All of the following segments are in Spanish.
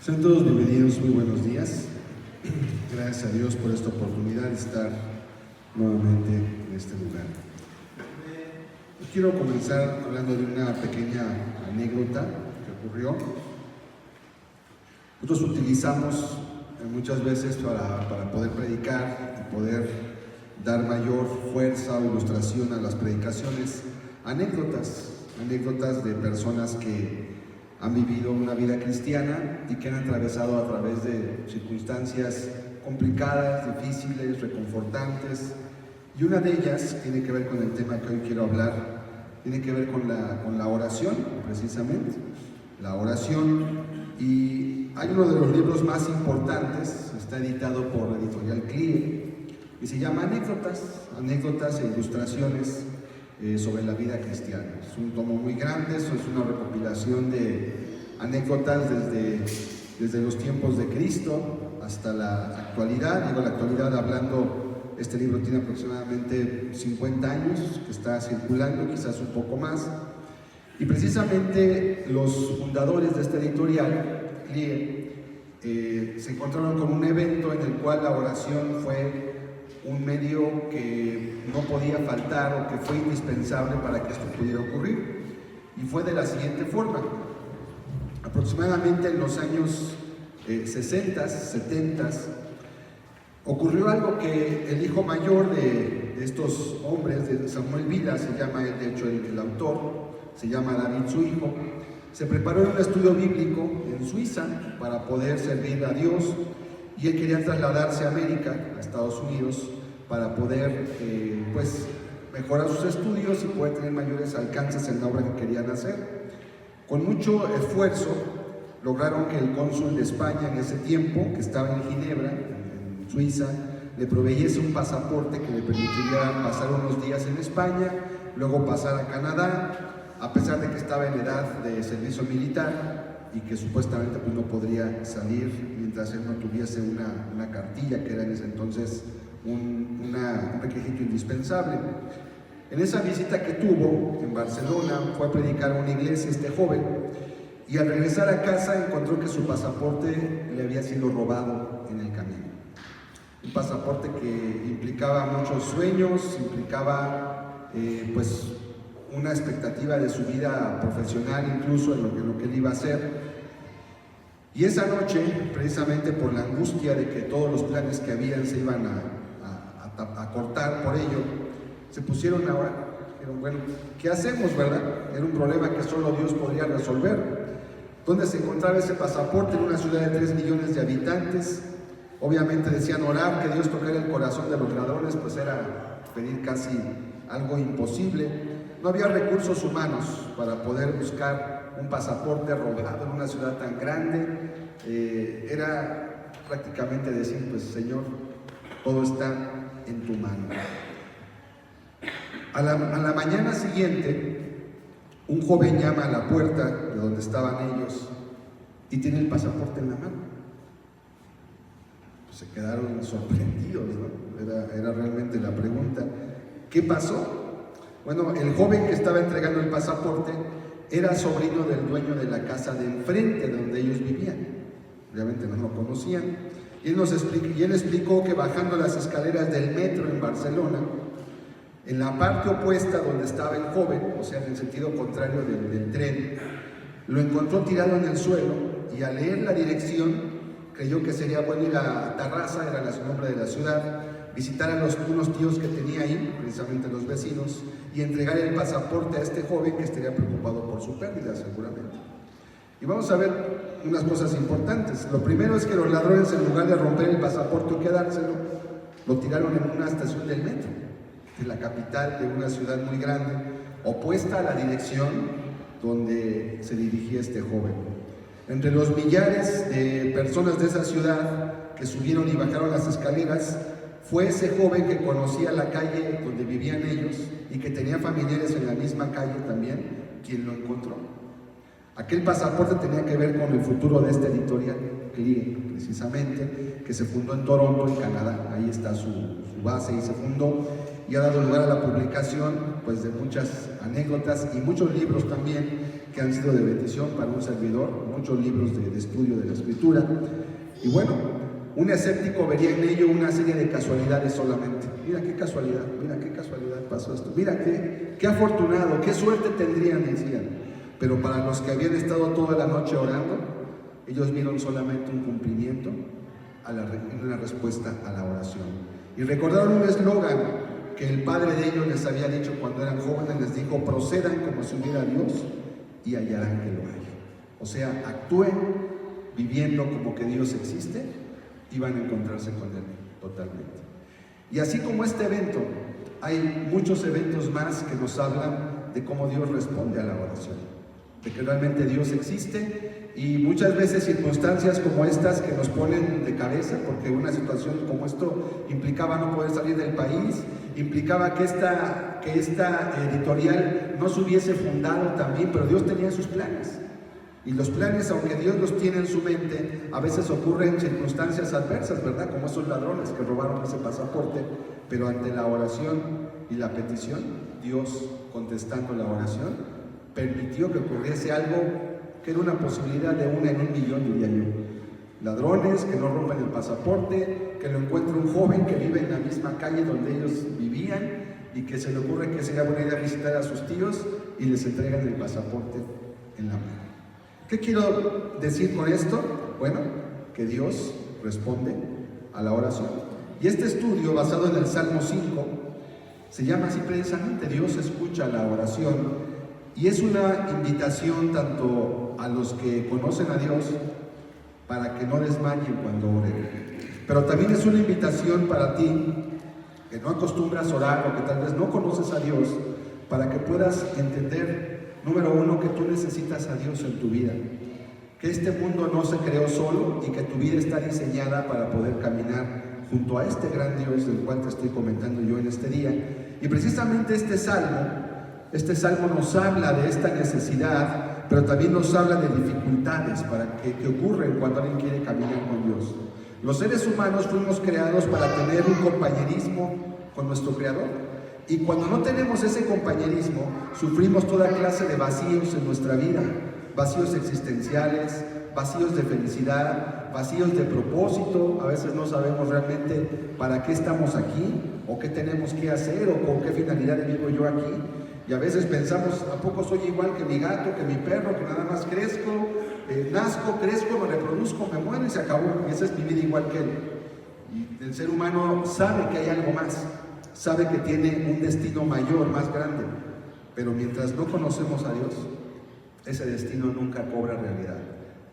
Sean todos bienvenidos, muy buenos días. Gracias a Dios por esta oportunidad de estar nuevamente en este lugar. Quiero comenzar hablando de una pequeña anécdota que ocurrió. Nosotros utilizamos muchas veces para poder predicar y poder dar mayor fuerza o ilustración a las predicaciones, anécdotas de personas que han vivido una vida cristiana y que han atravesado a través de circunstancias complicadas, difíciles, reconfortantes. Y una de ellas tiene que ver con el tema que hoy quiero hablar, tiene que ver con la oración, precisamente, la oración. Y hay uno de los libros más importantes, está editado por la editorial CLIE, y se llama Anécdotas e Ilustraciones sobre la vida cristiana. Es un tomo muy grande, eso es una recopilación de anécdotas desde los tiempos de Cristo hasta la actualidad. Digo la actualidad hablando, este libro tiene aproximadamente 50 años que está circulando, quizás un poco más. Y precisamente los fundadores de esta editorial, CLIE, se encontraron con un evento en el cual la oración fue un medio que no podía faltar o que fue indispensable para que esto pudiera ocurrir. Y fue de la siguiente forma. Aproximadamente en los años 60, 70, ocurrió algo que el hijo mayor de estos hombres, de Samuel Vila, se llama él, de hecho el autor, se llama David su hijo, se preparó en un estudio bíblico en Suiza para poder servir a Dios, y él quería trasladarse a América, a Estados Unidos, para poder mejorar sus estudios y poder tener mayores alcances en la obra que querían hacer. Con mucho esfuerzo lograron que el cónsul de España en ese tiempo, que estaba en Ginebra, en Suiza, le proveyese un pasaporte que le permitiría pasar unos días en España, luego pasar a Canadá, a pesar de que estaba en edad de servicio militar y que supuestamente no podría salir mientras él no tuviese una cartilla, que era en ese entonces un requisito indispensable. En esa visita que tuvo en Barcelona, fue a predicar a una iglesia este joven, y al regresar a casa encontró que su pasaporte le había sido robado en el camino. Un pasaporte que implicaba muchos sueños, implicaba una expectativa de su vida profesional, incluso en lo que él iba a hacer. Y esa noche, precisamente por la angustia de que todos los planes que habían se iban a cortar por ello, se pusieron a orar. Dijeron, bueno, ¿qué hacemos, verdad? Era un problema que solo Dios podría resolver. ¿Dónde se encontraba ese pasaporte? En una ciudad de 3 millones de habitantes. Obviamente decían orar, que Dios tocara el corazón de los ladrones, pues era pedir casi algo imposible. No había recursos humanos para poder buscar un pasaporte robado en una ciudad tan grande. Era prácticamente decir, pues Señor, todo está en tu mano. A la mañana siguiente, un joven llama a la puerta de donde estaban ellos y tiene el pasaporte en la mano. Pues se quedaron sorprendidos, ¿no? Era realmente la pregunta, ¿qué pasó? Bueno, el joven que estaba entregando el pasaporte era sobrino del dueño de la casa de enfrente donde ellos vivían. Obviamente no lo conocían. Y él explicó que bajando las escaleras del metro en Barcelona, en la parte opuesta donde estaba el joven, o sea, en el sentido contrario del tren, lo encontró tirado en el suelo, y al leer la dirección creyó que sería bueno ir a Tarrasa, era el nombre de la ciudad, visitar a unos tíos que tenía ahí, precisamente los vecinos, y entregar el pasaporte a este joven que estaría preocupado por su pérdida seguramente. Y vamos a ver unas cosas importantes. Lo primero es que los ladrones, en lugar de romper el pasaporte o quedárselo, lo tiraron en una estación del metro, de la capital de una ciudad muy grande, opuesta a la dirección donde se dirigía este joven. Entre los millares de personas de esa ciudad que subieron y bajaron las escaleras, fue ese joven que conocía la calle donde vivían ellos y que tenía familiares en la misma calle también, quien lo encontró. Aquel pasaporte tenía que ver con el futuro de esta editorial, CLIE, precisamente, que se fundó en Toronto, en Canadá. Ahí está su base y se fundó, y ha dado lugar a la publicación pues, de muchas anécdotas y muchos libros también que han sido de bendición para un servidor, muchos libros de estudio de la Escritura. Y bueno, un escéptico vería en ello una serie de casualidades solamente. Mira qué casualidad pasó esto. Mira qué afortunado, qué suerte tendrían, decían. Pero para los que habían estado toda la noche orando, ellos vieron solamente un cumplimiento, una respuesta a la oración. Y recordaron un eslogan que el padre de ellos les había dicho cuando eran jóvenes, les dijo: procedan como si hubiera Dios y hallarán que lo hay. O sea, actúen viviendo como que Dios existe y van a encontrarse con Él totalmente. Y así como este evento, hay muchos eventos más que nos hablan de cómo Dios responde a la oración, de que realmente Dios existe, y muchas veces circunstancias como estas que nos ponen de cabeza, porque una situación como esto implicaba no poder salir del país, implicaba que esta editorial no se hubiese fundado también, pero Dios tenía sus planes. Y los planes, aunque Dios los tiene en su mente, a veces ocurren circunstancias adversas, ¿verdad? Como esos ladrones que robaron ese pasaporte, pero ante la oración y la petición, Dios, contestando la oración, permitió que ocurriese algo que era una posibilidad de 1 en 1.000.000, diría yo. Ladrones que no rompen el pasaporte, que lo encuentra un joven que vive en la misma calle donde ellos vivían y que se le ocurre que sería buena idea visitar a sus tíos y les entregan el pasaporte en la mano. ¿Qué quiero decir con esto? Bueno, que Dios responde a la oración. Y este estudio, basado en el Salmo 5, se llama así precisamente: Dios escucha la oración, y es una invitación tanto a los que conocen a Dios para que no desmayen cuando oren, pero también es una invitación para ti que no acostumbras a orar o que tal vez no conoces a Dios, para que puedas entender, número uno, que tú necesitas a Dios en tu vida, que este mundo no se creó solo y que tu vida está diseñada para poder caminar junto a este gran Dios del cual te estoy comentando yo en este día. Y precisamente este salmo nos habla de esta necesidad, pero también nos habla de dificultades que ocurren cuando alguien quiere caminar con Dios. Los seres humanos fuimos creados para tener un compañerismo con nuestro Creador. Y cuando no tenemos ese compañerismo, sufrimos toda clase de vacíos en nuestra vida, vacíos existenciales, vacíos de felicidad, vacíos de propósito. A veces no sabemos realmente para qué estamos aquí, o qué tenemos que hacer, o con qué finalidad vivo yo aquí. Y a veces pensamos: ¿a poco soy igual que mi gato, que mi perro, que nada más nazco, crezco, me reproduzco, me muero y se acabó? Y esa es mi vida igual que él. Y el ser humano sabe que hay algo más, sabe que tiene un destino mayor, más grande, pero mientras no conocemos a Dios, ese destino nunca cobra realidad.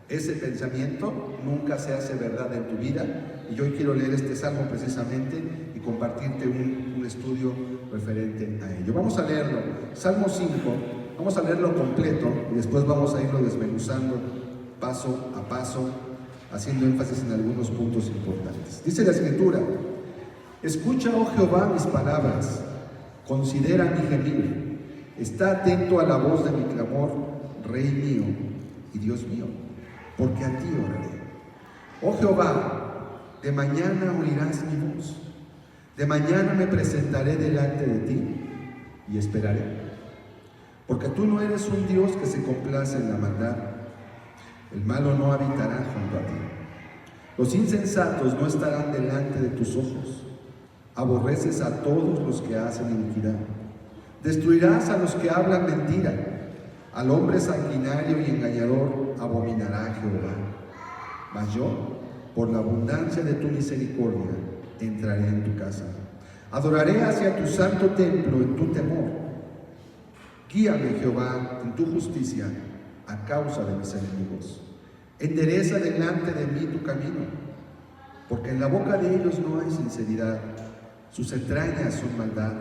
Ese pensamiento nunca se hace verdad en tu vida. Y yo hoy quiero leer este salmo precisamente y compartirte un estudio referente a ello. Vamos a leerlo, Salmo 5, vamos a leerlo completo y después vamos a irlo desmenuzando paso a paso, haciendo énfasis en algunos puntos importantes. Dice la Escritura: escucha, oh Jehová, mis palabras, considera mi gemir, está atento a la voz de mi clamor, Rey mío y Dios mío, porque a ti oraré. Oh Jehová, de mañana oirás mi voz, de mañana me presentaré delante de ti y esperaré, porque tú no eres un Dios que se complace en la maldad, el malo no habitará junto a ti, los insensatos no estarán delante de tus ojos. Aborreces a todos los que hacen iniquidad. Destruirás a los que hablan mentira. Al hombre sanguinario y engañador abominará Jehová. Mas yo, por la abundancia de tu misericordia, entraré en tu casa. Adoraré hacia tu santo templo en tu temor. Guíame, Jehová, en tu justicia, a causa de mis enemigos. Endereza delante de mí tu camino, porque en la boca de ellos no hay sinceridad, sus entrañas son maldad,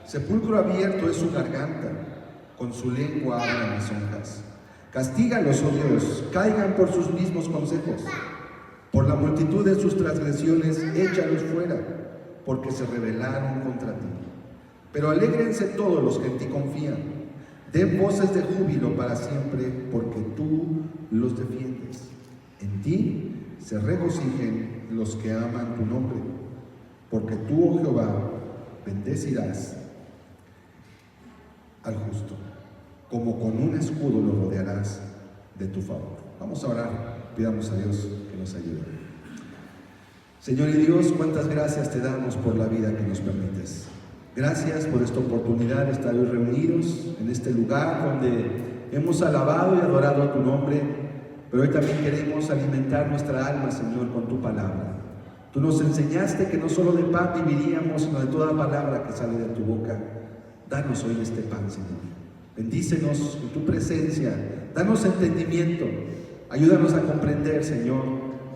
sepulcro abierto es su garganta, con su lengua hablan lisonjas. Castígalos, oh Dios, caigan por sus mismos consejos, por la multitud de sus transgresiones, échalos fuera, porque se rebelaron contra ti. Pero alégrense todos los que en ti confían, den voces de júbilo para siempre, porque tú los defiendes. En ti se regocijen los que aman tu nombre, porque tú, oh Jehová, bendecirás al justo, como con un escudo lo rodearás de tu favor. Vamos a orar, pidamos a Dios que nos ayude. Señor y Dios, cuántas gracias te damos por la vida que nos permites. Gracias por esta oportunidad de estar hoy reunidos en este lugar donde hemos alabado y adorado tu nombre, pero hoy también queremos alimentar nuestra alma, Señor, con tu palabra. Tú nos enseñaste que no solo de pan viviríamos, sino de toda palabra que sale de tu boca. Danos hoy este pan, Señor. Bendícenos en tu presencia, danos entendimiento, ayúdanos a comprender, Señor,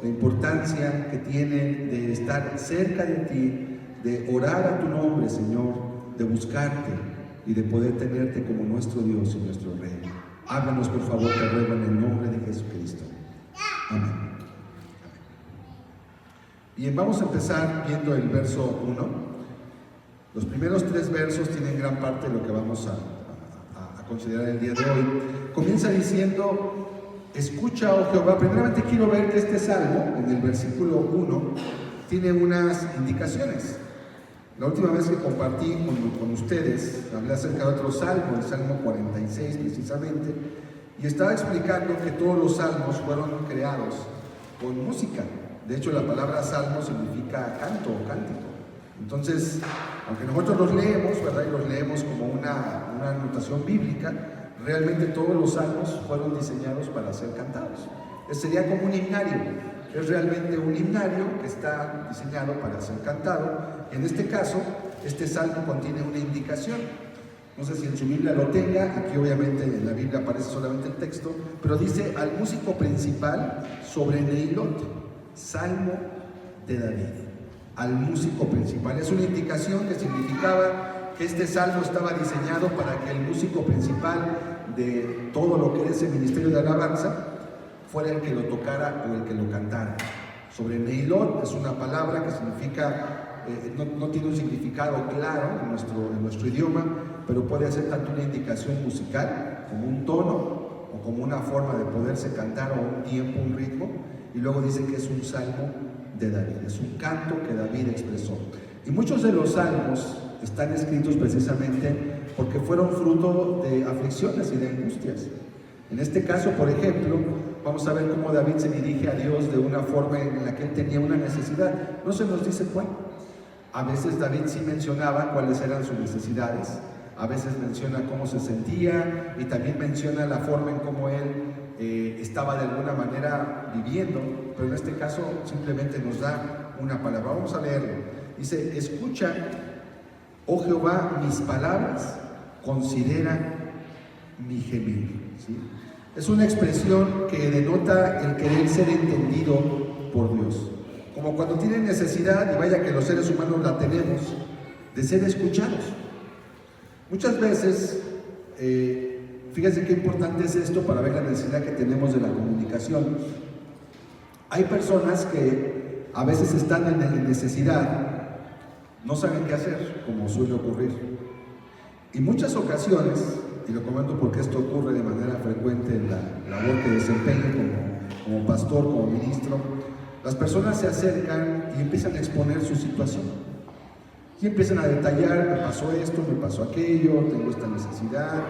la importancia que tiene de estar cerca de ti, de orar a tu nombre, Señor, de buscarte y de poder tenerte como nuestro Dios y nuestro Rey. Háblanos, por favor, te ruego en el nombre de Jesucristo. Amén. Bien, vamos a empezar viendo el verso 1. Los primeros 3 versos tienen gran parte de lo que vamos a considerar el día de hoy. Comienza diciendo: escucha, oh Jehová. Primeramente quiero ver que este salmo, en el versículo 1, tiene unas indicaciones. La última vez que compartí con ustedes, hablé acerca de otro salmo, el Salmo 46 precisamente, y estaba explicando que todos los salmos fueron creados con música. De hecho, la palabra salmo significa canto o cántico. Entonces, aunque nosotros los leemos, ¿verdad? Y los leemos como una anotación bíblica, realmente todos los salmos fueron diseñados para ser cantados. Sería como un himnario. Es realmente un himnario que está diseñado para ser cantado. En este caso, este salmo contiene una indicación. No sé si en su Biblia lo tenga, aquí obviamente en la Biblia aparece solamente el texto, pero dice: al músico principal sobre Neilot, salmo de David. Al músico principal. Es una indicación que significaba que este salmo estaba diseñado para que el músico principal de todo lo que es ese ministerio de alabanza fuera el que lo tocara o el que lo cantara. Sobre Neilot es una palabra que significa, no tiene un significado claro en nuestro idioma, pero puede ser tanto una indicación musical, como un tono, o como una forma de poderse cantar, o un tiempo, un ritmo, y luego dice que es un salmo de David, es un canto que David expresó. Y muchos de los salmos están escritos precisamente porque fueron fruto de aflicciones y de angustias. En este caso, por ejemplo, vamos a ver cómo David se dirige a Dios de una forma en la que él tenía una necesidad. No se nos dice cuál. A veces David sí mencionaba cuáles eran sus necesidades, a veces menciona cómo se sentía y también menciona la forma en cómo él estaba de alguna manera viviendo, pero en este caso simplemente nos da una palabra. Vamos a leerlo. Dice: escucha, oh Jehová, mis palabras, considera mi gemir. ¿Sí? Es una expresión que denota el querer ser entendido por Dios. Como cuando tienen necesidad, y vaya que los seres humanos la tenemos, de ser escuchados. Muchas veces, fíjense qué importante es esto para ver la necesidad que tenemos de la comunicación. Hay personas que a veces están en necesidad, no saben qué hacer, como suele ocurrir. Y muchas ocasiones, y lo comento porque esto ocurre de manera frecuente en la labor que desempeño como pastor, como ministro, las personas se acercan y empiezan a exponer su situación. Y empiezan a detallar: me pasó esto, me pasó aquello, tengo esta necesidad,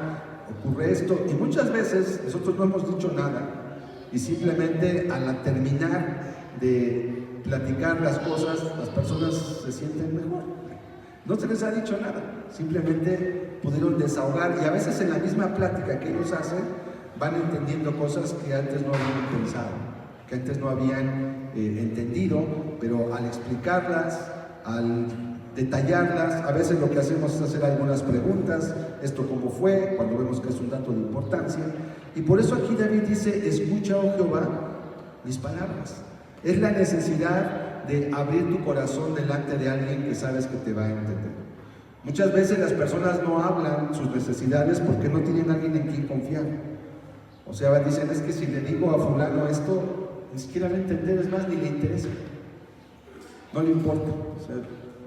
ocurre esto. Y muchas veces nosotros no hemos dicho nada y simplemente al terminar de platicar las cosas, las personas se sienten mejor. No se les ha dicho nada, simplemente pudieron desahogar, y a veces en la misma plática que ellos hacen van entendiendo cosas que antes no habían pensado, que antes no habían entendido, pero al explicarlas, al detallarlas, a veces lo que hacemos es hacer algunas preguntas: ¿esto cómo fue?, cuando vemos que es un dato de importancia, Y por eso aquí David dice, escucha, oh Jehová, mis palabras. Es la necesidad de abrir tu corazón delante de alguien que sabes que te va a entender. Muchas veces las personas no hablan sus necesidades porque no tienen a alguien en quien confiar. O sea, dicen, es que si le digo a fulano esto, ni siquiera va a entender, es más, ni le interesa. No le importa. O sea,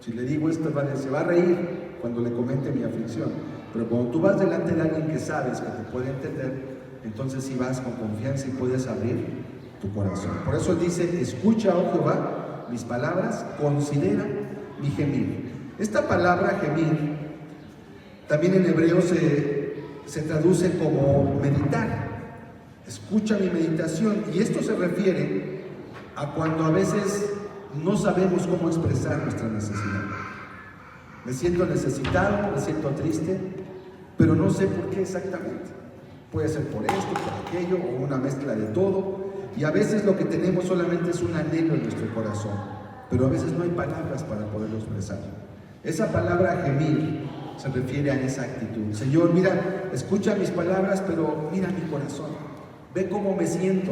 si le digo esto, se va a reír cuando le comente mi aflicción. Pero cuando tú vas delante de alguien que sabes que te puede entender, entonces sí vas con confianza y puedes abrir tu corazón. Por eso dice, escucha, oh Jehová, mis palabras, considera mi gemir. Esta palabra gemir, también en hebreo se traduce como meditar. Escucha mi meditación. Y esto se refiere a cuando a veces no sabemos cómo expresar nuestra necesidad. Me siento necesitado, me siento triste, pero no sé por qué exactamente. Puede ser por esto, por aquello, o una mezcla de todo. Y a veces lo que tenemos solamente es un anhelo en nuestro corazón, pero a veces no hay palabras para poderlo expresar. Esa palabra gemir se refiere a esa actitud. Señor, mira, escucha mis palabras, pero mira mi corazón. Ve cómo me siento.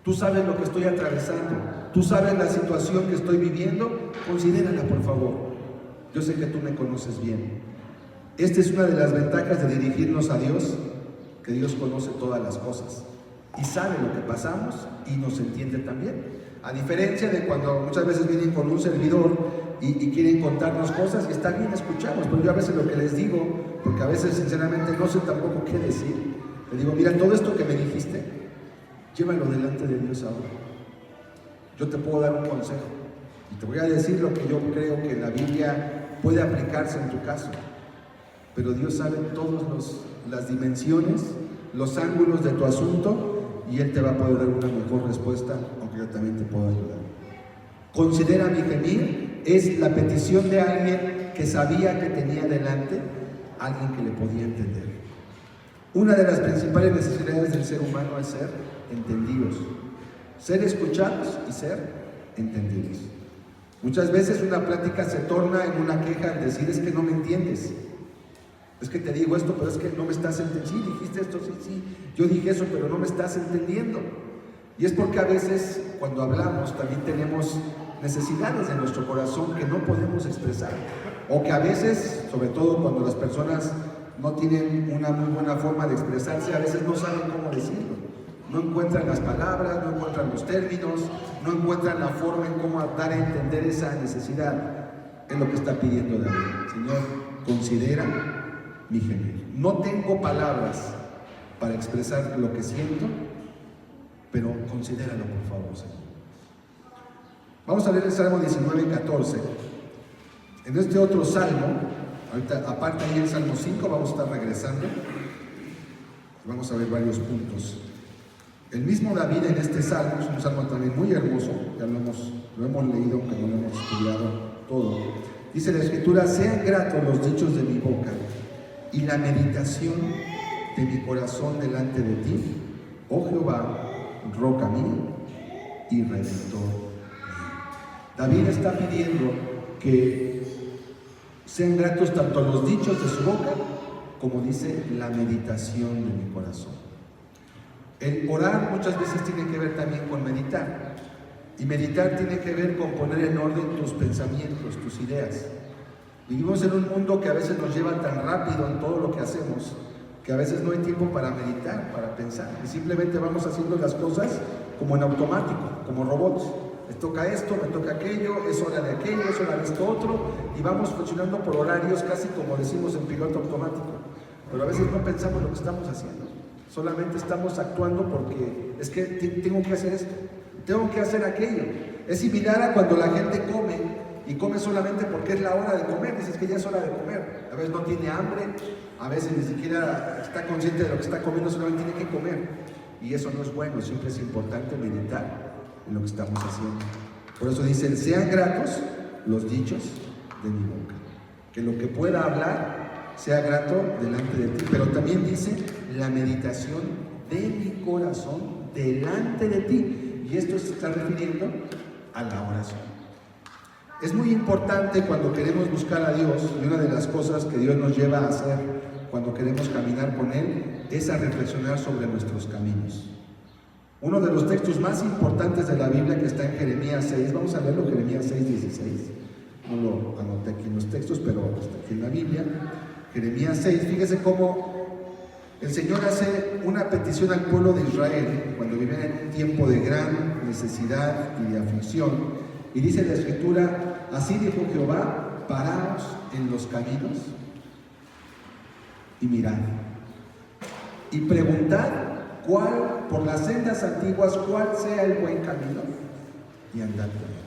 Tú sabes lo que estoy atravesando. Tú sabes la situación que estoy viviendo. Considérala, por favor. Yo sé que tú me conoces bien. Esta es una de las ventajas de dirigirnos a Dios, que Dios conoce todas las cosas y sabe lo que pasamos y nos entiende también. A diferencia de cuando muchas veces vienen con un servidor y quieren contarnos cosas, y está bien, escuchamos, pero yo a veces lo que les digo, porque a veces sinceramente no sé tampoco qué decir, le digo, mira, todo esto que me dijiste, llévalo delante de Dios ahora. Yo te puedo dar un consejo y te voy a decir lo que yo creo que en la Biblia puede aplicarse en tu caso, pero Dios sabe todas las dimensiones, los ángulos de tu asunto, y Él te va a poder dar una mejor respuesta, aunque yo también te puedo ayudar. Considera mi gemir, es la petición de alguien que sabía que tenía delante alguien que le podía entender. Una de las principales necesidades del ser humano es ser entendidos, ser escuchados y ser entendidos. Muchas veces una plática se torna en una queja al decir, es que no me entiendes. Es que te digo esto, pero es que no me estás entendiendo. Sí, dijiste esto, sí, yo dije eso, pero no me estás entendiendo. Y es porque a veces, cuando hablamos, también tenemos necesidades de nuestro corazón que no podemos expresar. O que a veces, sobre todo cuando las personas no tienen una muy buena forma de expresarse, a veces no saben cómo decirlo. No encuentran las palabras, no encuentran los términos, no encuentran la forma en cómo dar a entender esa necesidad. Es lo que está pidiendo David. Señor, considera mi gemir. No tengo palabras para expresar lo que siento, pero considéralo, por favor, Señor. Vamos a leer el Salmo 19:14. En este otro salmo, ahorita aparte ahí el Salmo 5, vamos a estar regresando. Vamos a ver varios puntos. El mismo David en este salmo, es un salmo también muy hermoso, ya lo hemos leído, aunque no lo hemos estudiado todo. Dice la Escritura, sean gratos los dichos de mi boca y la meditación de mi corazón delante de ti, oh Jehová, roca mía y redentor mío. David está pidiendo que sean gratos tanto los dichos de su boca, como dice la meditación de mi corazón. El orar muchas veces tiene que ver también con meditar, y meditar tiene que ver con poner en orden tus pensamientos, tus ideas. Vivimos en un mundo que a veces nos lleva tan rápido en todo lo que hacemos, que a veces no hay tiempo para meditar, para pensar, y simplemente vamos haciendo las cosas como en automático, como robots. Me toca esto, me toca aquello, es hora de aquello, es hora de esto otro, y vamos funcionando por horarios casi como decimos en piloto automático. Pero a veces no pensamos lo que estamos haciendo, solamente estamos actuando porque es que tengo que hacer esto, tengo que hacer aquello. Es similar a cuando la gente come y come solamente porque es la hora de comer, dices que ya es hora de comer. A veces no tiene hambre, a veces ni siquiera está consciente de lo que está comiendo, solamente tiene que comer. Y eso no es bueno, siempre es importante meditar en lo que estamos haciendo. Por eso dicen, sean gratos los dichos de mi boca. Que lo que pueda hablar sea grato delante de ti. Pero también dice, la meditación de mi corazón delante de ti. Y esto se está refiriendo a la oración. Es muy importante cuando queremos buscar a Dios, y una de las cosas que Dios nos lleva a hacer cuando queremos caminar con Él es a reflexionar sobre nuestros caminos. Uno de los textos más importantes de la Biblia, que está en Jeremías 6, vamos a leerlo, Jeremías 6:16. No lo anoté aquí en los textos, pero está aquí en la Biblia. Jeremías 6, fíjese cómo el Señor hace una petición al pueblo de Israel cuando vivían en un tiempo de gran necesidad y de aflicción. Y dice la Escritura: así dijo Jehová, paraos en los caminos y mirad, y preguntad cuál, por las sendas antiguas, cuál sea el buen camino, y andad por él.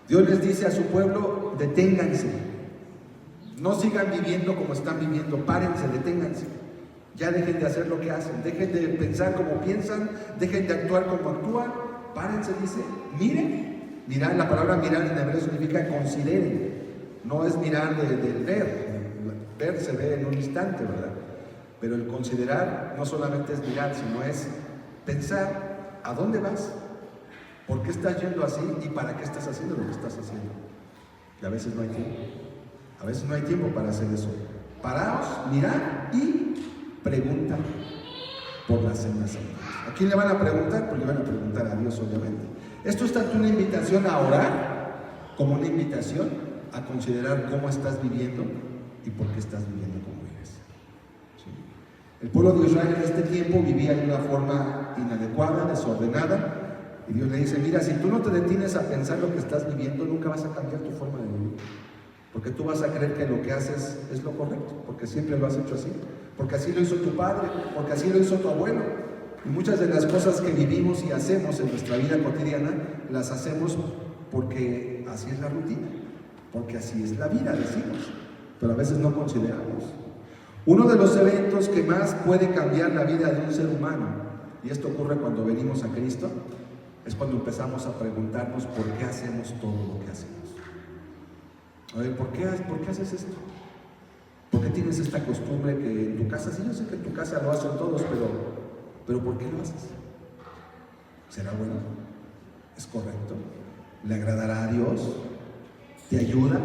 Dios les dice a su pueblo: deténganse, no sigan viviendo como están viviendo, párense, deténganse. Ya dejen de hacer lo que hacen, dejen de pensar como piensan, dejen de actuar como actúan, párense, dice, miren. Mirar, la palabra mirar en hebreo significa consideren, no es mirar del ver. Ver se ve en un instante, ¿verdad? Pero el considerar no solamente es mirar, sino es pensar a dónde vas, por qué estás yendo así y para qué estás haciendo lo que estás haciendo. Y a veces no hay tiempo, a veces no hay tiempo para hacer eso. Paraos, mirad y preguntan por las sendas antiguas. ¿A quién le van a preguntar? Pues le van a preguntar a Dios, obviamente. Esto es tanto una invitación a orar como una invitación a considerar cómo estás viviendo y por qué estás viviendo como vives. ¿Sí? El pueblo de Israel en este tiempo vivía de una forma inadecuada, desordenada, y Dios le dice: mira, si tú no te detienes a pensar lo que estás viviendo, nunca vas a cambiar tu forma de vivir, porque tú vas a creer que lo que haces es lo correcto, porque siempre lo has hecho así, porque así lo hizo tu padre, porque así lo hizo tu abuelo. Y muchas de las cosas que vivimos y hacemos en nuestra vida cotidiana, las hacemos porque así es la rutina, porque así es la vida, decimos, pero a veces no consideramos. Uno de los eventos que más puede cambiar la vida de un ser humano, y esto ocurre cuando venimos a Cristo, es cuando empezamos a preguntarnos por qué hacemos todo lo que hacemos. A ver, ¿por qué haces esto? ¿Por qué tienes esta costumbre que en tu casa, sí, yo sé que en tu casa lo hacen todos, pero ¿por qué lo haces? ¿Será bueno? ¿Es correcto? ¿Le agradará a Dios? ¿Te ayuda?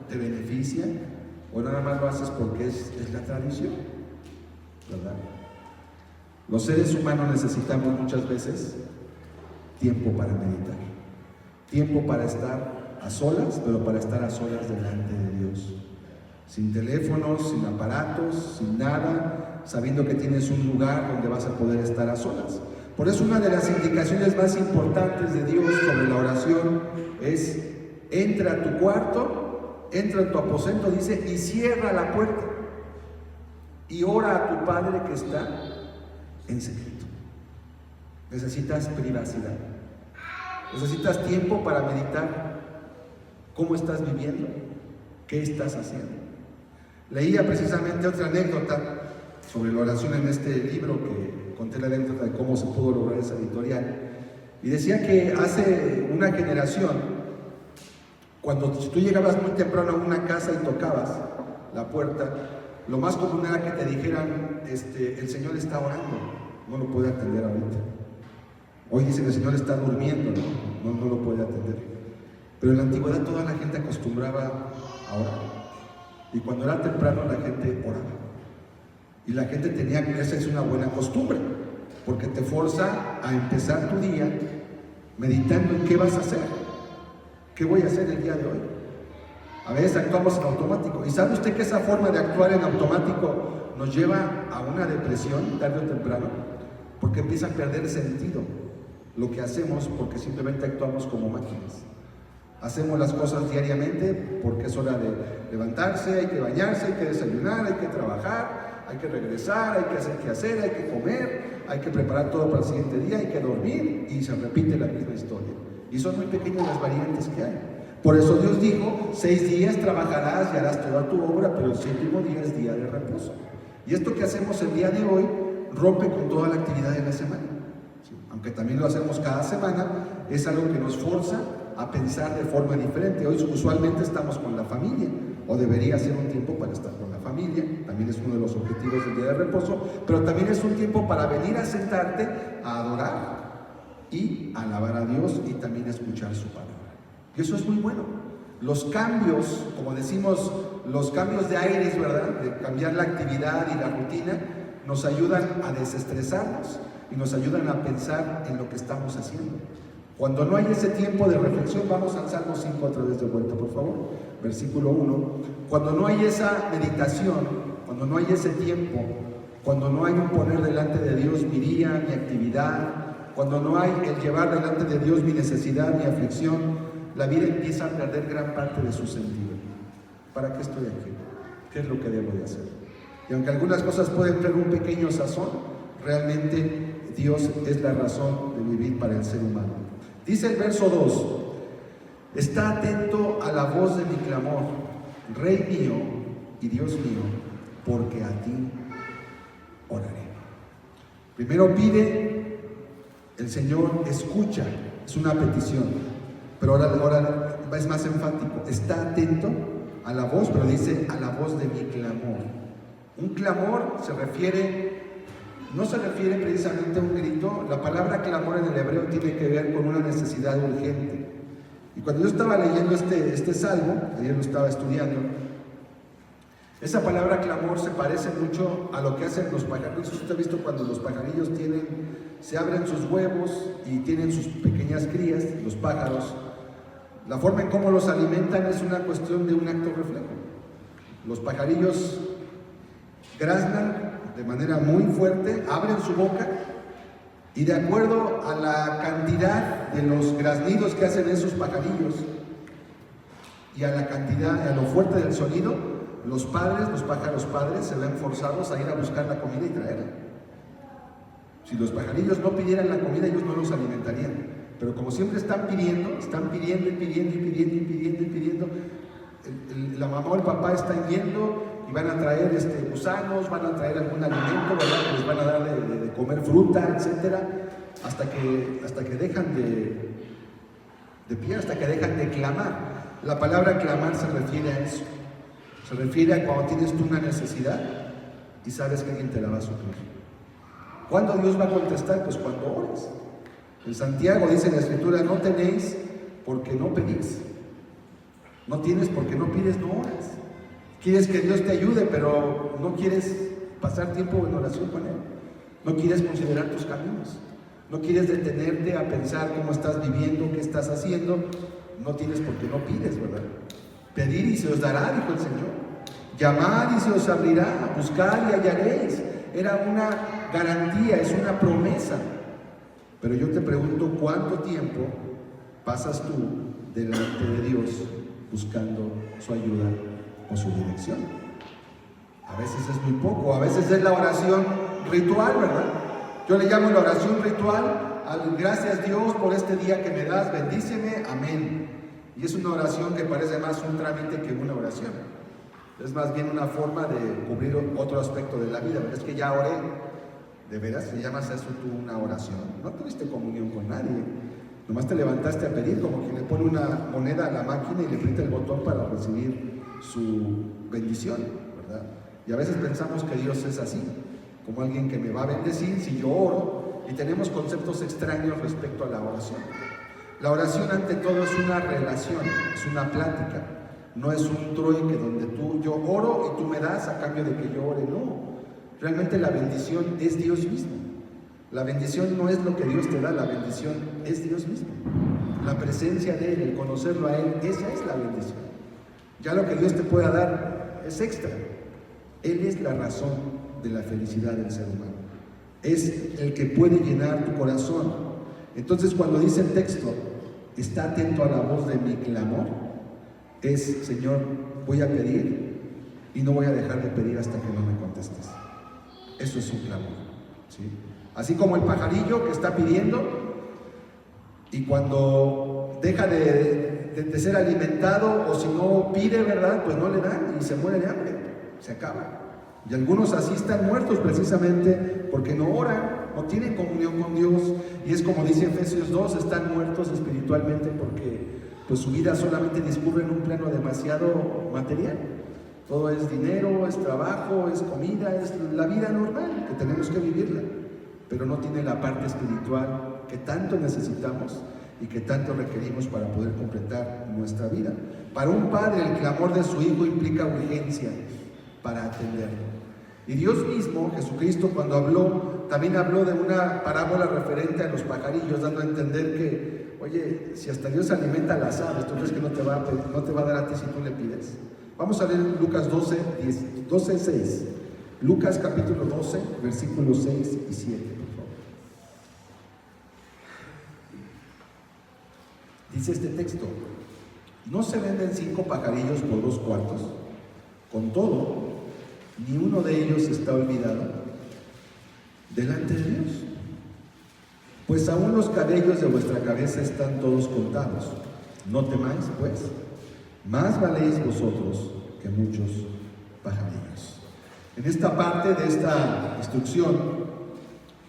¿Te beneficia? ¿O nada más lo haces porque es la tradición? ¿Verdad? Los seres humanos necesitamos muchas veces tiempo para meditar, tiempo para estar a solas, pero para estar a solas delante de Dios, sin teléfonos, sin aparatos, sin nada, sabiendo que tienes un lugar donde vas a poder estar a solas. Por eso una de las indicaciones más importantes de Dios sobre la oración es: entra a tu cuarto, entra en tu aposento, dice, y cierra la puerta, y ora a tu Padre que está en secreto. Necesitas privacidad, necesitas tiempo para meditar cómo estás viviendo, qué estás haciendo. Leía precisamente otra anécdota sobre la oración en este libro, que conté la anécdota de cómo se pudo lograr esa editorial, y decía que hace una generación, cuando tú llegabas muy temprano a una casa y tocabas la puerta, lo más común era que te dijeran, el Señor está orando, no lo puede atender ahorita. Hoy dicen que el Señor está durmiendo, no lo puede atender. Pero en la antigüedad toda la gente acostumbraba a orar. Y cuando era temprano la gente oraba. Y la gente tenía que, esa es una buena costumbre, porque te forza a empezar tu día meditando en qué vas a hacer. ¿Qué voy a hacer el día de hoy? A veces actuamos en automático. ¿Y sabe usted que esa forma de actuar en automático nos lleva a una depresión tarde o temprano? Porque empieza a perder sentido lo que hacemos, porque simplemente actuamos como máquinas. Hacemos las cosas diariamente porque es hora de levantarse, hay que bañarse, hay que desayunar, hay que trabajar, hay que regresar, hay que hacer qué hacer, hay que comer, hay que preparar todo para el siguiente día, hay que dormir, y se repite la misma historia. Y son muy pequeñas las variantes que hay. Por eso Dios dijo, 6 días trabajarás y harás toda tu obra, pero el 7º día es día de reposo. Y esto que hacemos el día de hoy rompe con toda la actividad de la semana. ¿Sí? Aunque también lo hacemos cada semana, es algo que nos forza a pensar de forma diferente. Hoy usualmente estamos con la familia, o debería ser un tiempo para estar con la familia, también es uno de los objetivos del día de reposo, pero también es un tiempo para venir a sentarte a adorar y alabar a Dios y también a escuchar su palabra. Y eso es muy bueno. Los cambios, como decimos, los cambios de aires, ¿verdad? De cambiar la actividad y la rutina, nos ayudan a desestresarnos y nos ayudan a pensar en lo que estamos haciendo. Cuando no hay ese tiempo de reflexión, vamos al Salmo 5 otra vez de vuelta, por favor, versículo 1. Cuando no hay esa meditación, cuando no hay ese tiempo, cuando no hay un poner delante de Dios mi día, mi actividad, cuando no hay el llevar delante de Dios mi necesidad, mi aflicción, la vida empieza a perder gran parte de su sentido. ¿Para qué estoy aquí? ¿Qué es lo que debo de hacer? Y aunque algunas cosas pueden tener un pequeño sazón, realmente Dios es la razón de vivir para el ser humano. Dice el verso 2, está atento a la voz de mi clamor, Rey mío y Dios mío, porque a ti oraré. Primero pide, el Señor escucha, es una petición. Pero ahora es más enfático, está atento a la voz, pero dice a la voz de mi clamor. Un clamor no se refiere precisamente a un grito. La palabra clamor en el hebreo tiene que ver con una necesidad urgente. Y cuando yo estaba leyendo este salmo, ayer lo estaba estudiando, esa palabra clamor se parece mucho a lo que hacen los pajarillos. Usted ha visto cuando los pajarillos se abren sus huevos y tienen sus pequeñas crías, los pájaros. La forma en cómo los alimentan es una cuestión de un acto reflejo. Los pajarillos graznan de manera muy fuerte, abren su boca y de acuerdo a la cantidad de los graznidos que hacen esos pajarillos y a la cantidad, a lo fuerte del sonido, los pájaros padres se ven forzados a ir a buscar la comida y traerla. Si los pajarillos no pidieran la comida, ellos no los alimentarían. Pero como siempre están pidiendo y pidiendo, la mamá o el papá están yendo y van a traer gusanos, van a traer algún alimento, ¿verdad? Que les van a dar de comer fruta, etcétera, hasta que dejan de pie, hasta que dejan de clamar. La palabra clamar se refiere a eso. Se refiere a cuando tienes tú una necesidad y sabes que alguien te la va a suplir. ¿Cuándo Dios va a contestar? Pues cuando ores. En Santiago dice en la Escritura, no tenéis porque no pedís. No tienes porque no pides, no oras. Quieres que Dios te ayude, pero no quieres pasar tiempo en oración con Él. No quieres considerar tus caminos. No quieres detenerte a pensar cómo estás viviendo, qué estás haciendo. No tienes porque no pides, ¿verdad? Pedir y se os dará, dijo el Señor. Llamad y se os abrirá. Buscad y hallaréis. Era una garantía, es una promesa. Pero yo te pregunto, ¿cuánto tiempo pasas tú delante de Dios buscando su ayuda o su dirección? A veces es muy poco, a veces es la oración ritual, ¿verdad? Yo le llamo la oración ritual al gracias Dios por este día que me das, bendíceme, amén. Y es una oración que parece más un trámite que una oración. Es más bien una forma de cubrir otro aspecto de la vida. Es que ya oré. ¿De veras le llamas a eso tú una oración? No tuviste comunión con nadie. Nomás te levantaste a pedir, como quien le pone una moneda a la máquina y le aprieta el botón para recibir su bendición, ¿verdad? Y a veces pensamos que Dios es así, como alguien que me va a bendecir si yo oro, y tenemos conceptos extraños respecto a la oración. La oración ante todo es una relación, es una plática, no es un trueque donde yo oro y tú me das a cambio de que yo ore, no. Realmente la bendición es Dios mismo. La bendición no es lo que Dios te da, la bendición es Dios mismo. La presencia de Él, el conocerlo a Él, esa es la bendición. Ya lo que Dios te pueda dar es extra. Él es la razón de la felicidad del ser humano. Es el que puede llenar tu corazón. Entonces cuando dice el texto, está atento a la voz de mi clamor, es, Señor, voy a pedir y no voy a dejar de pedir hasta que no me contestes. Eso es un clamor, ¿sí? Así como el pajarillo que está pidiendo y cuando deja de ser alimentado o si no pide, ¿verdad? Pues no le dan y se muere de hambre, se acaba. Y algunos así están muertos precisamente porque no oran, no tienen comunión con Dios. Y es como dice Efesios 2, están muertos espiritualmente porque pues su vida solamente discurre en un plano demasiado material. Todo es dinero, es trabajo, es comida, es la vida normal que tenemos que vivirla, pero no tiene la parte espiritual que tanto necesitamos y que tanto requerimos para poder completar nuestra vida. Para un padre, el clamor de su hijo implica urgencia para atenderlo. Y Dios mismo, Jesucristo, cuando habló, también habló de una parábola referente a los pajarillos, dando a entender que, oye, si hasta Dios alimenta a las aves, ¿tú crees que no te va a dar a ti si tú le pides? Vamos a leer Lucas 12, 6. Lucas capítulo 12, versículos 6 y 7, por favor. Dice este texto: ¿no se venden 5 pajarillos por 2 cuartos? Con todo, ni uno de ellos está olvidado delante de Dios. Pues aún los cabellos de vuestra cabeza están todos contados. No temáis, pues, más valéis vosotros que muchos pajarillos. En esta parte de esta instrucción,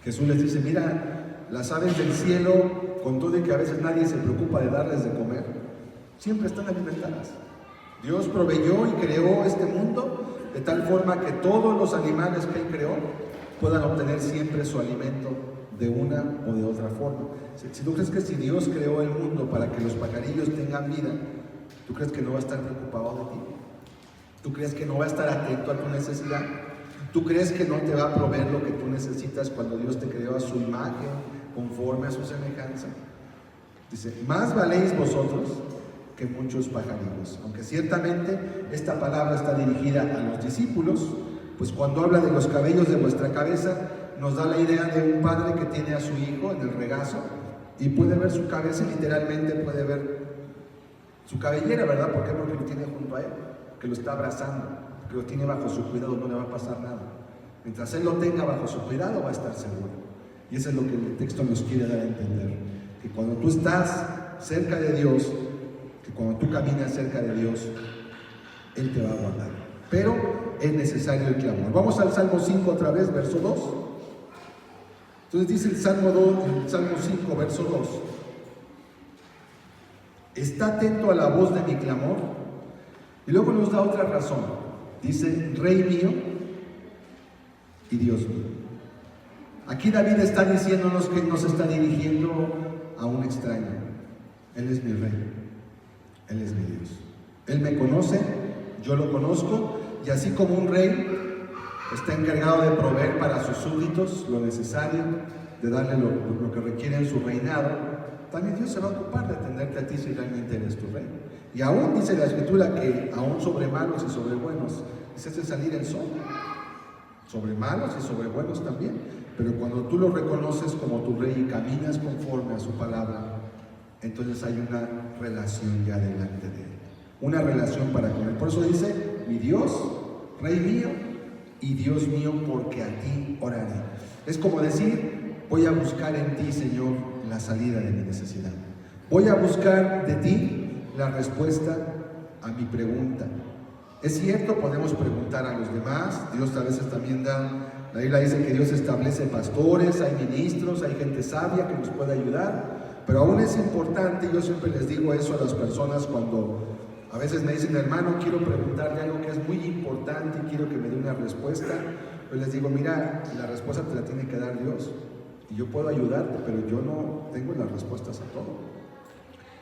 Jesús les dice: mira, las aves del cielo, con todo y que a veces nadie se preocupa de darles de comer, siempre están alimentadas. Dios proveyó y creó este mundo de tal forma que todos los animales que Él creó puedan obtener siempre su alimento de una o de otra forma. Si tú crees que si Dios creó el mundo para que los pajarillos tengan vida, ¿tú crees que no va a estar preocupado de ti? ¿Tú crees que no va a estar atento a tu necesidad? ¿Tú crees que no te va a proveer lo que tú necesitas cuando Dios te creó a su imagen, conforme a su semejanza? Dice: más valéis vosotros que muchos pajarillos. Aunque ciertamente esta palabra está dirigida a los discípulos, pues cuando habla de los cabellos de vuestra cabeza, nos da la idea de un padre que tiene a su hijo en el regazo y puede ver su cabeza, y literalmente puede ver su cabellera, ¿verdad? ¿Por qué? Porque lo tiene junto a él, que lo está abrazando, que lo tiene bajo su cuidado, no le va a pasar nada. Mientras él lo tenga bajo su cuidado, va a estar seguro. Y eso es lo que el texto nos quiere dar a entender, que cuando tú estás cerca de Dios, que cuando tú caminas cerca de Dios, Él te va a guardar. Pero es necesario el clamor. Vamos al Salmo 5 otra vez, verso 2. Entonces dice el Salmo 5, verso 2: está atento a la voz de mi clamor. Y luego nos da otra razón. Dice: Rey mío y Dios mío. Aquí David está diciéndonos que nos está dirigiendo a un extraño. Él es mi rey, Él es mi Dios. Él me conoce, yo lo conozco, y así como un rey está encargado de proveer para sus súbditos lo necesario, de darle lo que requiere en su reinado, también Dios se va a ocupar de atenderte a ti si realmente eres tu rey. Y aún dice la Escritura que aún sobre malos y sobre buenos se hace salir el sol. Sobre malos y sobre buenos también. Pero cuando tú lo reconoces como tu rey y caminas conforme a su palabra, entonces hay una relación ya delante de Él. Una relación para con Él. Por eso dice: mi Dios, Rey mío y Dios mío, porque a ti oraré. Es como decir: voy a buscar en ti, Señor, la salida de mi necesidad. Voy a buscar de ti la respuesta a mi pregunta. Es cierto, podemos preguntar a los demás. Dios a veces también da, la Biblia dice que Dios establece pastores, hay ministros, hay gente sabia que nos puede ayudar. Pero aún es importante, yo siempre les digo eso a las personas cuando a veces me dicen: hermano, quiero preguntarle algo que es muy importante y quiero que me dé una respuesta. Yo les digo: mira, la respuesta te la tiene que dar Dios. Y yo puedo ayudarte, pero yo no tengo las respuestas a todo.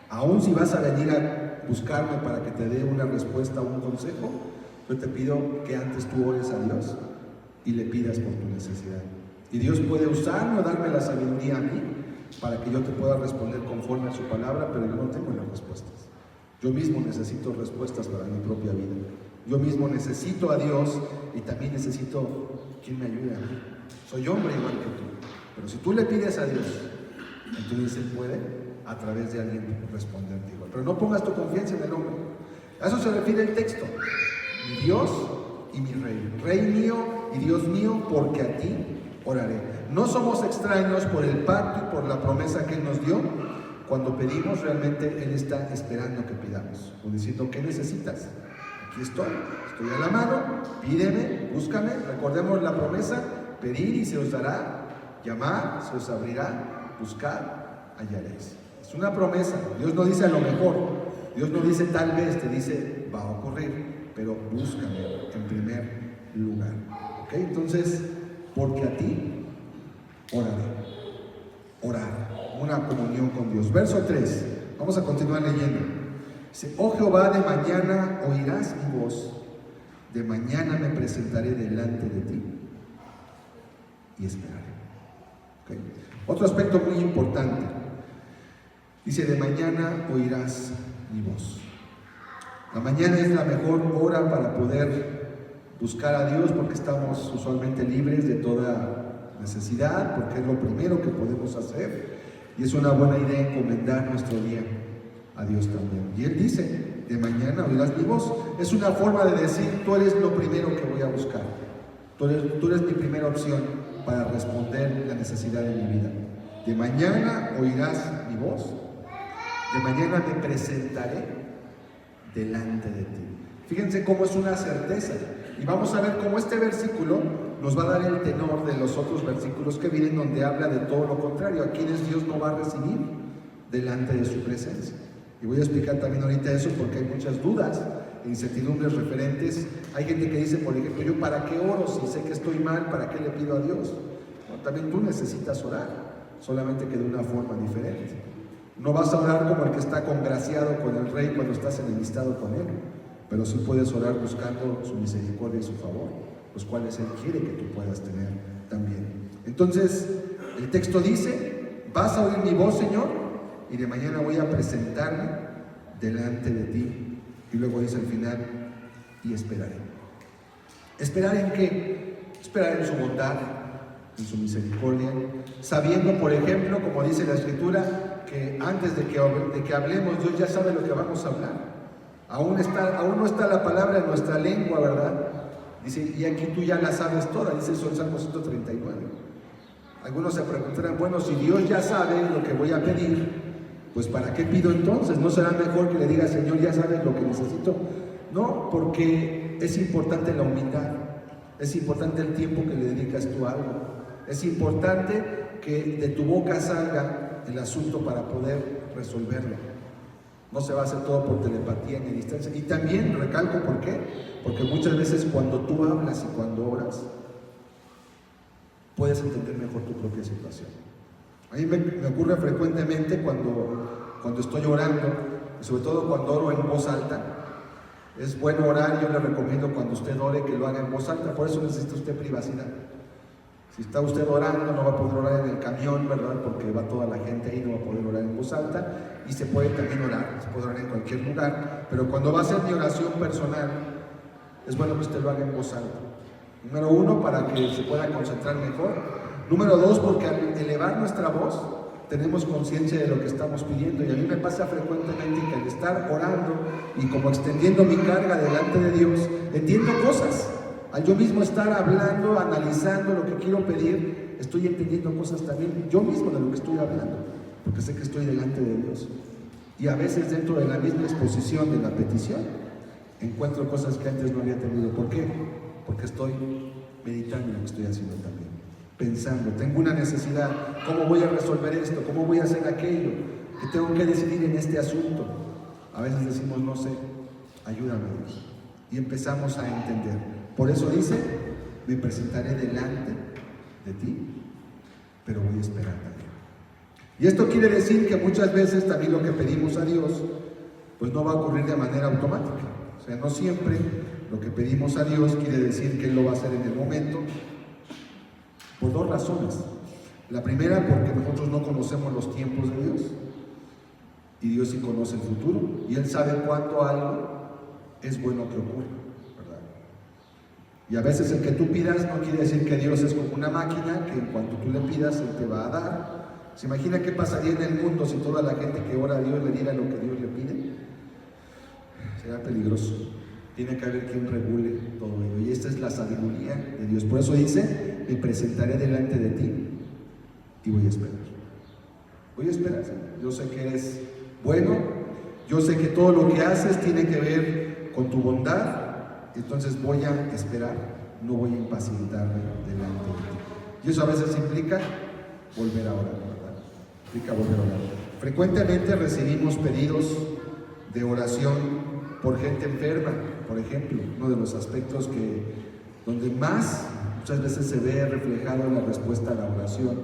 Aún si vas a venir a buscarme para que te dé una respuesta o un consejo, yo te pido que antes tú ores a Dios y le pidas por tu necesidad. Y Dios puede usarme o darme la sabiduría a mí para que yo te pueda responder conforme a su palabra, pero yo no tengo las respuestas. Yo mismo necesito respuestas para mi propia vida. Yo mismo necesito a Dios y también necesito quien me ayude a mí. Soy hombre igual que tú. Pero si tú le pides a Dios, entonces Él puede a través de alguien responderte igual. Pero no pongas tu confianza en el hombre. A eso se refiere el texto. Mi Dios y mi Rey. Rey mío y Dios mío, porque a ti oraré. No somos extraños por el pacto y por la promesa que Él nos dio. Cuando pedimos, realmente Él está esperando que pidamos. O diciendo: ¿qué necesitas? Aquí estoy a la mano, pídeme, búscame. Recordemos la promesa: pedir y se os dará, llamar, se os abrirá, buscar, hallaréis. Es una promesa. Dios no dice a lo mejor, Dios no dice tal vez, te dice va a ocurrir, pero búscame en primer lugar. ¿Ok? Entonces, porque a ti oraré. Orar. una comunión con Dios. Verso 3, vamos a continuar leyendo. Dice, oh Jehová, de mañana oirás mi voz, de mañana me presentaré delante de ti y esperaré. ¿Okay? Otro aspecto muy importante, dice, de mañana oirás mi voz. La mañana es la mejor hora para poder buscar a Dios, porque estamos usualmente libres de toda necesidad, porque es lo primero que podemos hacer, y es una buena idea encomendar nuestro día a Dios también. Y Él dice, de mañana oirás mi voz. Es una forma de decir, tú eres lo primero que voy a buscar, tú eres mi primera opción para responder la necesidad de mi vida. De mañana oirás mi voz, de mañana me presentaré delante de ti. Fíjense cómo es una certeza, y vamos a ver cómo este versículo nos va a dar el tenor de los otros versículos que vienen, donde habla de todo lo contrario, a quienes Dios no va a recibir delante de su presencia. Y voy a explicar también ahorita eso, porque hay muchas dudas e incertidumbres referentes. Hay gente que dice, por ejemplo, yo ¿para qué oro si sé que estoy mal? ¿Para qué le pido a Dios? Bueno, también tú necesitas orar, solamente que de una forma diferente. No vas a orar como el que está congraciado con el rey cuando estás enemistado con él, pero sí puedes orar buscando su misericordia y su favor, los cuales Él quiere que tú puedas tener también. Entonces, el texto dice, vas a oír mi voz, Señor, y de mañana voy a presentarme delante de ti. Y luego dice al final, y esperaré. ¿Esperar en qué? Esperar en su bondad, en su misericordia, sabiendo, por ejemplo, como dice la Escritura, que antes de que hablemos, Dios ya sabe lo que vamos a hablar. Aún no está la palabra en nuestra lengua, ¿verdad? Dice, y aquí tú ya la sabes toda, dice eso en Salmo 139. Algunos se preguntarán, bueno, si Dios ya sabe lo que voy a pedir, pues ¿para qué pido entonces? ¿No será mejor que le diga, Señor, ya sabes lo que necesito? No, porque es importante la humildad, es importante el tiempo que le dedicas tú a algo, es importante que de tu boca salga el asunto para poder resolverlo. No se va a hacer todo por telepatía ni distancia. Y también recalco, ¿por qué? Porque muchas veces cuando tú hablas y cuando oras, puedes entender mejor tu propia situación. A mí me ocurre frecuentemente cuando estoy orando, y sobre todo cuando oro en voz alta. Es bueno orar, yo le recomiendo cuando usted ore que lo haga en voz alta, por eso necesita usted privacidad. Si está usted orando, no va a poder orar en el camión, ¿verdad? Porque va toda la gente ahí, no va a poder orar en voz alta. Y se puede también orar, se puede orar en cualquier lugar. Pero cuando va a ser mi oración personal, es bueno que usted lo haga en voz alta. Número 1, para que se pueda concentrar mejor. Número 2, porque al elevar nuestra voz, tenemos conciencia de lo que estamos pidiendo. Y a mí me pasa frecuentemente que al estar orando y como extendiendo mi carga delante de Dios, entiendo cosas. Al yo mismo estar hablando, analizando lo que quiero pedir, estoy entendiendo cosas también yo mismo de lo que estoy hablando, porque sé que estoy delante de Dios. Y a veces dentro de la misma exposición de la petición, encuentro cosas que antes no había tenido. ¿Por qué? Porque estoy meditando en lo que estoy haciendo también, pensando, tengo una necesidad, ¿cómo voy a resolver esto? ¿Cómo voy a hacer aquello? ¿Qué tengo que decidir en este asunto? A veces decimos, no sé, ayúdame Dios. Y empezamos a entender. Por eso dice, me presentaré delante de ti, pero voy a esperar también. Y esto quiere decir que muchas veces también lo que pedimos a Dios, pues no va a ocurrir de manera automática. O sea, no siempre lo que pedimos a Dios quiere decir que Él lo va a hacer en el momento, por 2 razones. La primera, porque nosotros no conocemos los tiempos de Dios, y Dios sí conoce el futuro, y Él sabe cuándo algo es bueno que ocurra. Y a veces el que tú pidas no quiere decir que Dios es como una máquina que en cuanto tú le pidas Él te va a dar. ¿Se imagina qué pasaría en el mundo si toda la gente que ora a Dios le diera lo que Dios le pide? Será peligroso. Tiene que haber quien regule todo ello. Y esta es la sabiduría de Dios. Por eso dice, me presentaré delante de ti y voy a esperar. Voy a esperar. Yo sé que eres bueno. Yo sé que todo lo que haces tiene que ver con tu bondad. Entonces voy a esperar, no voy a impacientarme delante de ti. Y eso a veces implica volver a orar, ¿verdad? Implica volver a orar. Frecuentemente recibimos pedidos de oración por gente enferma, por ejemplo, uno de los aspectos donde muchas veces se ve reflejado en la respuesta a la oración.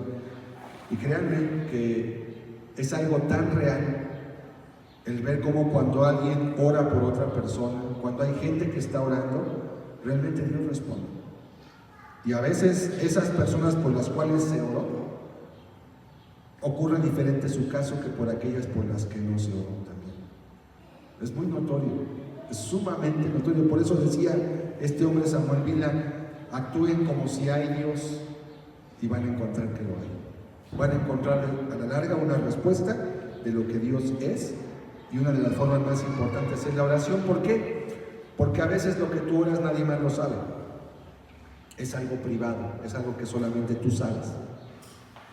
Y créanme que es algo tan real el ver cómo cuando alguien ora por otra persona, cuando hay gente que está orando, realmente Dios responde. Y a veces esas personas por las cuales se oró, ocurre diferente su caso que por aquellas por las que no se oró también. Es muy notorio, es sumamente notorio. Por eso decía este hombre Samuel Vila, actúen como si hay Dios y van a encontrar que lo hay. Van a encontrar a la larga una respuesta de lo que Dios es, y una de las formas más importantes es la oración. ¿Por qué? Porque a veces lo que tú oras nadie más lo sabe. Es algo privado, es algo que solamente tú sabes.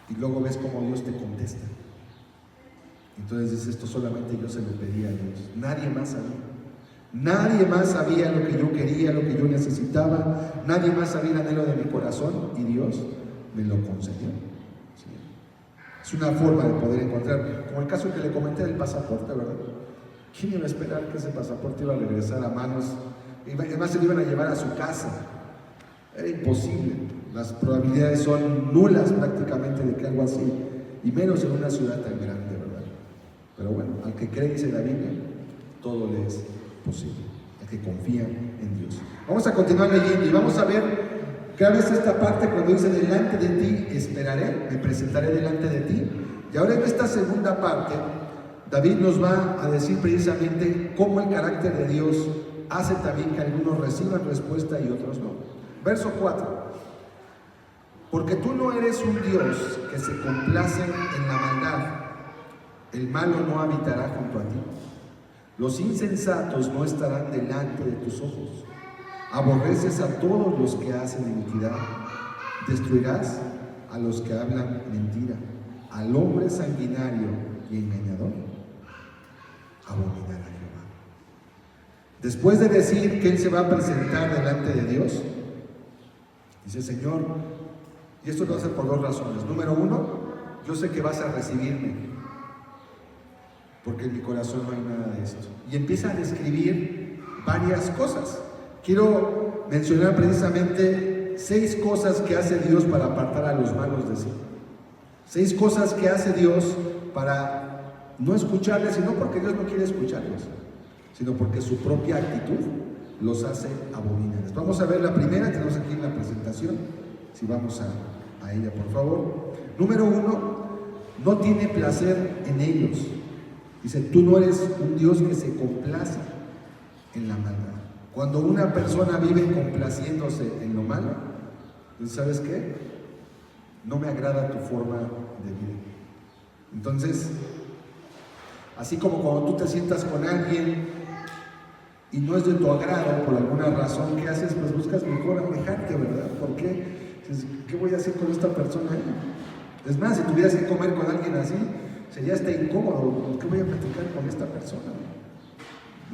Y luego ves cómo Dios te contesta. Entonces dices, esto solamente yo se lo pedí a Dios. Nadie más sabía. Nadie más sabía lo que yo quería, lo que yo necesitaba. Nadie más sabía el anhelo de mi corazón, y Dios me lo concedió. ¿Sí? Es una forma de poder encontrar, como el caso que le comenté del pasaporte, ¿verdad? ¿Quién iba a esperar que ese pasaporte iba a regresar a manos? Además se lo iban a llevar a su casa. Era imposible. Las probabilidades son nulas prácticamente de que algo así, y menos en una ciudad tan grande, ¿verdad? Pero bueno, al que cree, dice la Biblia, todo le es posible, al que confía en Dios. Vamos a continuar leyendo y vamos a ver cada vez esta parte cuando dice, delante de ti esperaré, me presentaré delante de ti. Y ahora en esta segunda parte, David nos va a decir precisamente cómo el carácter de Dios hace también que algunos reciban respuesta y otros no. Verso 4. Porque tú no eres un Dios que se complace en la maldad, el malo no habitará junto a ti. Los insensatos no estarán delante de tus ojos. Aborreces a todos los que hacen iniquidad. Destruirás a los que hablan mentira. Al hombre sanguinario y engañador abominará Jehová. Después de decir que él se va a presentar delante de Dios, dice, Señor, y esto lo hace por dos razones. Número uno, yo sé que vas a recibirme, porque en mi corazón no hay nada de esto. Y empieza a describir varias cosas. Quiero mencionar precisamente 6 cosas que hace Dios para apartar a los malos de sí. 6 cosas que hace Dios para no escucharles, y no porque Dios no quiere escucharlos, sino porque su propia actitud los hace abominables. Vamos a ver la primera, tenemos aquí en la presentación, si vamos a ella, por favor. Número 1, no tiene placer en ellos. Dice, tú no eres un Dios que se complace en la maldad. Cuando una persona vive complaciéndose en lo malo, ¿sabes qué? No me agrada tu forma de vida. Entonces, así como cuando tú te sientas con alguien y no es de tu agrado por alguna razón, ¿qué haces? Pues buscas mejor alejarte, ¿verdad? ¿Por qué? ¿Qué voy a hacer con esta persona? Es más, si tuvieras que comer con alguien así, sería hasta incómodo. ¿Qué voy a platicar con esta persona?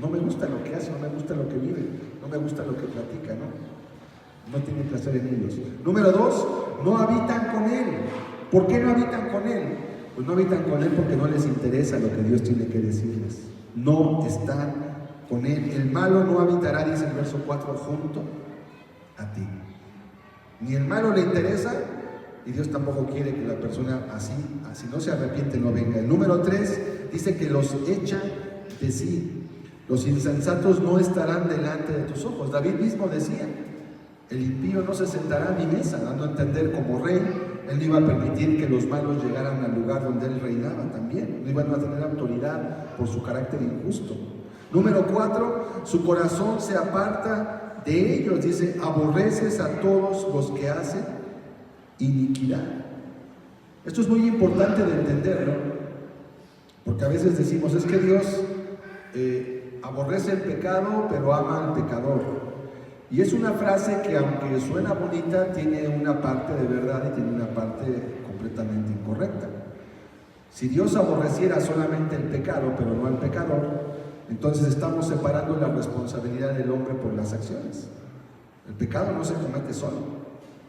No me gusta lo que hace, no me gusta lo que vive, no me gusta lo que platica, ¿no? No tiene placer en ellos. Número 2, no habitan con él. ¿Por qué no habitan con él? Pues no habitan con él porque no les interesa lo que Dios tiene que decirles. No están con él. El malo no habitará, dice el verso 4, junto a ti. Ni el malo le interesa, y Dios tampoco quiere que la persona así no se arrepiente, no venga. El número 3 dice que los echa de sí. Los insensatos no estarán delante de tus ojos. David mismo decía, el impío no se sentará a mi mesa, dando a entender como rey, él no iba a permitir que los malos llegaran al lugar donde él reinaba también. No iban a tener autoridad por su carácter injusto. Número 4, su corazón se aparta de ellos. Dice, aborreces a todos los que hacen iniquidad. Esto es muy importante de entenderlo, porque a veces decimos, es que Dios aborrece el pecado, pero ama al pecador. Y es una frase que, aunque suena bonita, tiene una parte de verdad y tiene una parte completamente incorrecta. Si Dios aborreciera solamente el pecado, pero no al pecador, entonces estamos separando la responsabilidad del hombre por las acciones. El pecado no se comete solo.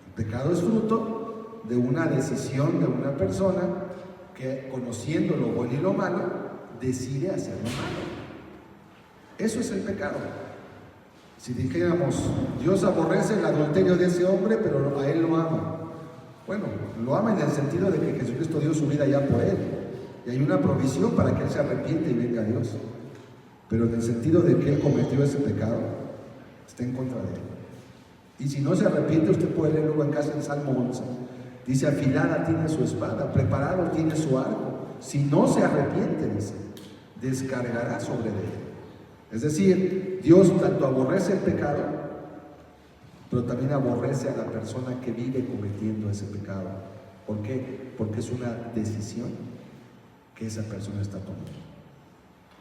El pecado es fruto de una decisión de una persona que, conociendo lo bueno y lo malo, decide hacer lo malo. Eso es el pecado. Si dijéramos, Dios aborrece el adulterio de ese hombre, pero a él lo ama. Bueno, lo ama en el sentido de que Jesucristo dio su vida ya por él. y hay una provisión para que él se arrepiente y venga a Dios. Pero en el sentido de que él cometió ese pecado, está en contra de él. Y si no se arrepiente, usted puede leer luego en casa en Salmo 11. Dice, afilada tiene su espada, preparado tiene su arco. Si no se arrepiente, dice, descargará sobre él. Es decir, Dios tanto aborrece el pecado, pero también aborrece a la persona que vive cometiendo ese pecado. ¿Por qué? Porque es una decisión que esa persona está tomando.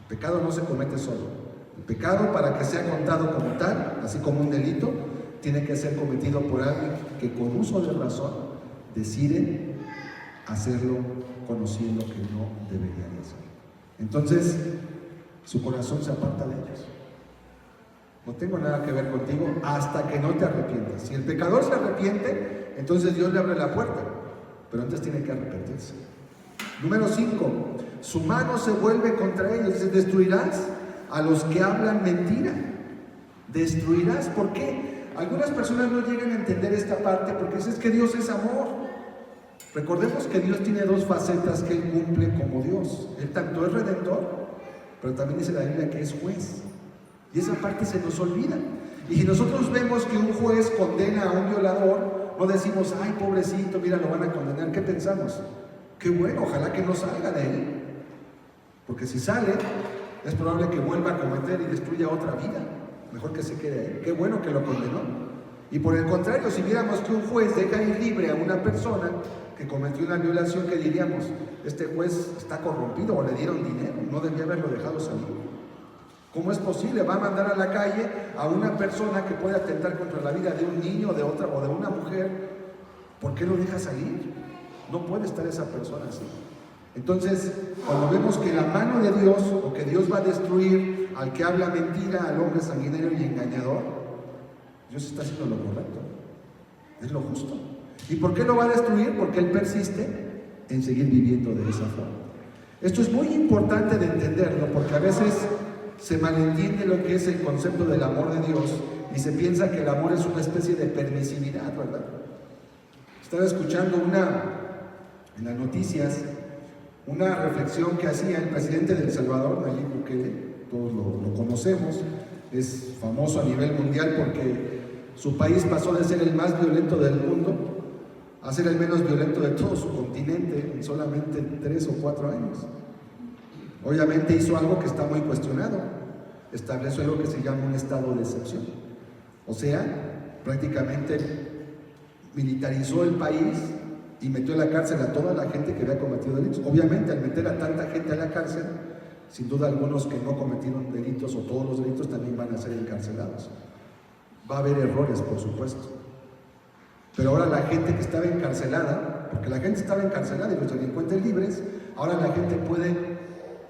El pecado no se comete solo. El pecado, para que sea contado como tal, así como un delito, tiene que ser cometido por alguien que con uso de razón decide hacerlo conociendo que no debería de hacerlo. Entonces, su corazón se aparta de ellos. No tengo nada que ver contigo hasta que no te arrepientas. Si el pecador se arrepiente, entonces Dios le abre la puerta, pero antes tiene que arrepentirse. Número 5, su mano se vuelve contra ellos. Dice, destruirás a los que hablan mentira. Destruirás. ¿Por qué? Algunas personas no llegan a entender esta parte porque es que Dios es amor. Recordemos que Dios tiene dos facetas que Él cumple como Dios. Él tanto es redentor, pero también dice la Biblia que es juez. Y esa parte se nos olvida. Y si nosotros vemos que un juez condena a un violador, no decimos, ay, pobrecito, mira, lo van a condenar. ¿Qué pensamos? Qué bueno, ojalá que no salga de él. Porque si sale, es probable que vuelva a cometer y destruya otra vida. Mejor que se quede ahí. Qué bueno que lo condenó. Y por el contrario, si viéramos que un juez deja ir libre a una persona que cometió una violación, ¿qué diríamos? Este juez está corrompido o le dieron dinero, no debía haberlo dejado salir. ¿Cómo es posible? Va a mandar a la calle a una persona que puede atentar contra la vida de un niño, de otra o de una mujer. ¿Por qué lo deja salir? No puede estar esa persona así. Entonces, cuando vemos que la mano de Dios, o que Dios va a destruir al que habla mentira, al hombre sanguinario y engañador, Dios está haciendo lo correcto, es lo justo. ¿Y por qué lo va a destruir? Porque Él persiste en seguir viviendo de esa forma. Esto es muy importante de entenderlo, porque a veces se malentiende lo que es el concepto del amor de Dios y se piensa que el amor es una especie de permisividad, ¿verdad? Estaba escuchando en las noticias una reflexión que hacía el presidente de El Salvador, Nayib Bukele. Todos lo conocemos, es famoso a nivel mundial porque su país pasó de ser el más violento del mundo a ser el menos violento de todo su continente en solamente 3 o 4 años. Obviamente hizo algo que está muy cuestionado, estableció algo que se llama un estado de excepción. O sea, prácticamente militarizó el país y metió a la cárcel a toda la gente que había cometido delitos. Obviamente, al meter a tanta gente a la cárcel, sin duda algunos que no cometieron delitos o todos los delitos también van a ser encarcelados. Va a haber errores, por supuesto. Pero ahora la gente que estaba encarcelada, porque la gente estaba encarcelada y los delincuentes libres, ahora la gente puede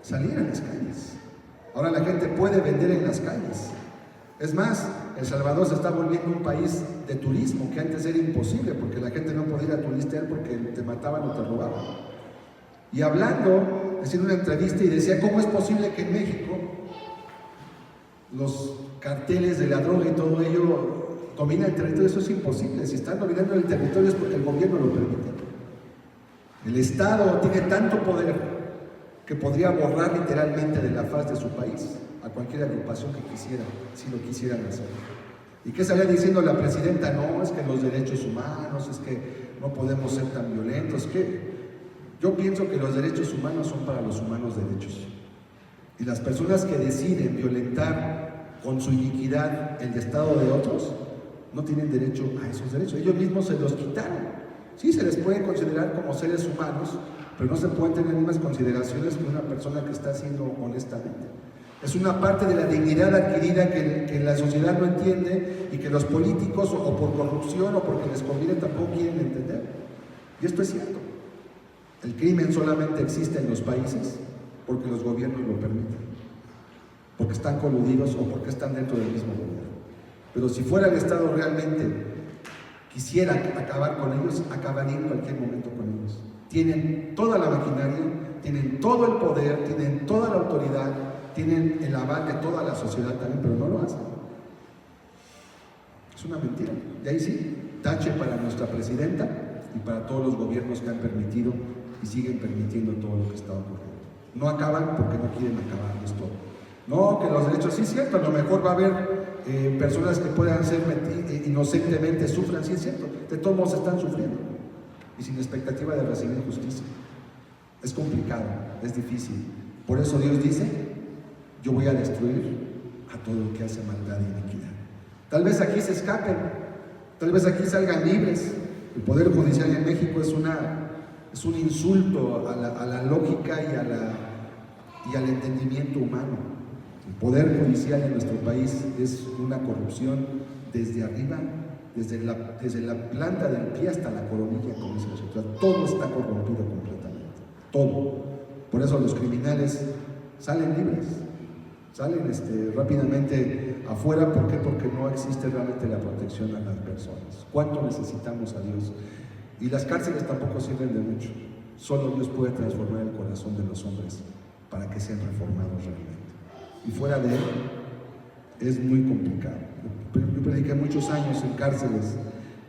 salir a las calles. Ahora la gente puede vender en las calles. Es más, El Salvador se está volviendo un país de turismo, que antes era imposible, porque la gente no podía ir a turistear porque te mataban o te robaban. Y hablando, haciendo una entrevista y decía, ¿cómo es posible que en México los carteles de la droga y todo ello dominan el territorio? Eso es imposible. Si están dominando el territorio es porque el gobierno lo permite. El Estado tiene tanto poder que podría borrar literalmente de la faz de su país a cualquier agrupación que quisiera, si lo quisieran hacer. ¿Y qué salía diciendo la presidenta? No, es que los derechos humanos, es que no podemos ser tan violentos. Que yo pienso que los derechos humanos son para los humanos derechos. Y las personas que deciden violentar con su iniquidad el estado de otros, no tienen derecho a esos derechos. Ellos mismos se los quitaron. Sí, se les puede considerar como seres humanos, pero no se pueden tener las mismas consideraciones que una persona que está haciendo honestamente. Es una parte de la dignidad adquirida que la sociedad no entiende y que los políticos, o por corrupción o porque les conviene, tampoco quieren entender. Y esto es cierto. El crimen solamente existe en los países porque los gobiernos lo permiten, porque están coludidos o porque están dentro del mismo gobierno. Pero si fuera el Estado realmente quisiera acabar con ellos, acabaría en cualquier momento con ellos. Tienen toda la maquinaria, tienen todo el poder, tienen toda la autoridad, tienen el aval de toda la sociedad también, pero no lo hacen. Es una mentira. Y ahí sí, tache para nuestra presidenta y para todos los gobiernos que han permitido y siguen permitiendo todo lo que está ocurriendo. No acaban porque no quieren acabar esto. No, que los derechos, sí es cierto, a lo mejor va a haber personas que puedan ser inocentemente sufran, sí es cierto, de todos modos están sufriendo y sin expectativa de recibir justicia. Es complicado, es difícil. Por eso Dios dice, yo voy a destruir a todo el que hace maldad y iniquidad. Tal vez aquí se escapen, tal vez aquí salgan libres. El Poder Judicial en México es un insulto a la lógica y al entendimiento humano. El Poder Judicial en nuestro país es una corrupción desde arriba, desde la planta del pie hasta la coronilla, como dice la Escritura. Todo está corrompido completamente, todo. Por eso los criminales salen libres, salen rápidamente afuera. ¿Por qué? Porque no existe realmente la protección a las personas. ¿Cuánto necesitamos a Dios? Y las cárceles tampoco sirven de mucho. Solo Dios puede transformar el corazón de los hombres para que sean reformados realmente. Y fuera de él es muy complicado. Yo prediqué muchos años en cárceles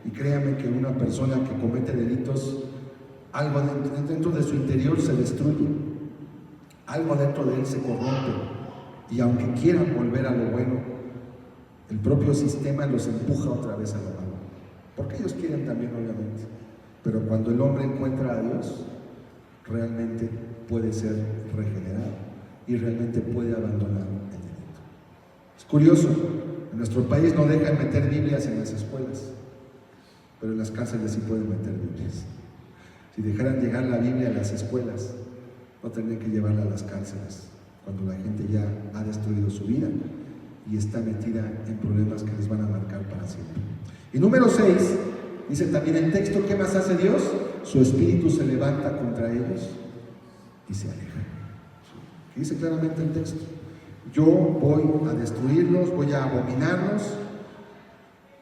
y créanme que una persona que comete delitos, algo dentro de su interior se destruye, algo dentro de él se corrompe, y aunque quieran volver a lo bueno, el propio sistema los empuja otra vez a lo malo, porque ellos quieren también, obviamente. Pero cuando el hombre encuentra a Dios, realmente puede ser regenerado y realmente puede abandonar el delito. Es curioso, en nuestro país no dejan meter Biblias en las escuelas, pero en las cárceles sí pueden meter Biblias. Si dejaran llegar la Biblia a las escuelas, no tendrían que llevarla a las cárceles, cuando la gente ya ha destruido su vida y está metida en problemas que les van a marcar para siempre. Y número 6, dice también el texto, ¿qué más hace Dios? Su espíritu se levanta contra ellos y se aleja. Dice claramente el texto, yo voy a destruirlos, voy a abominarlos.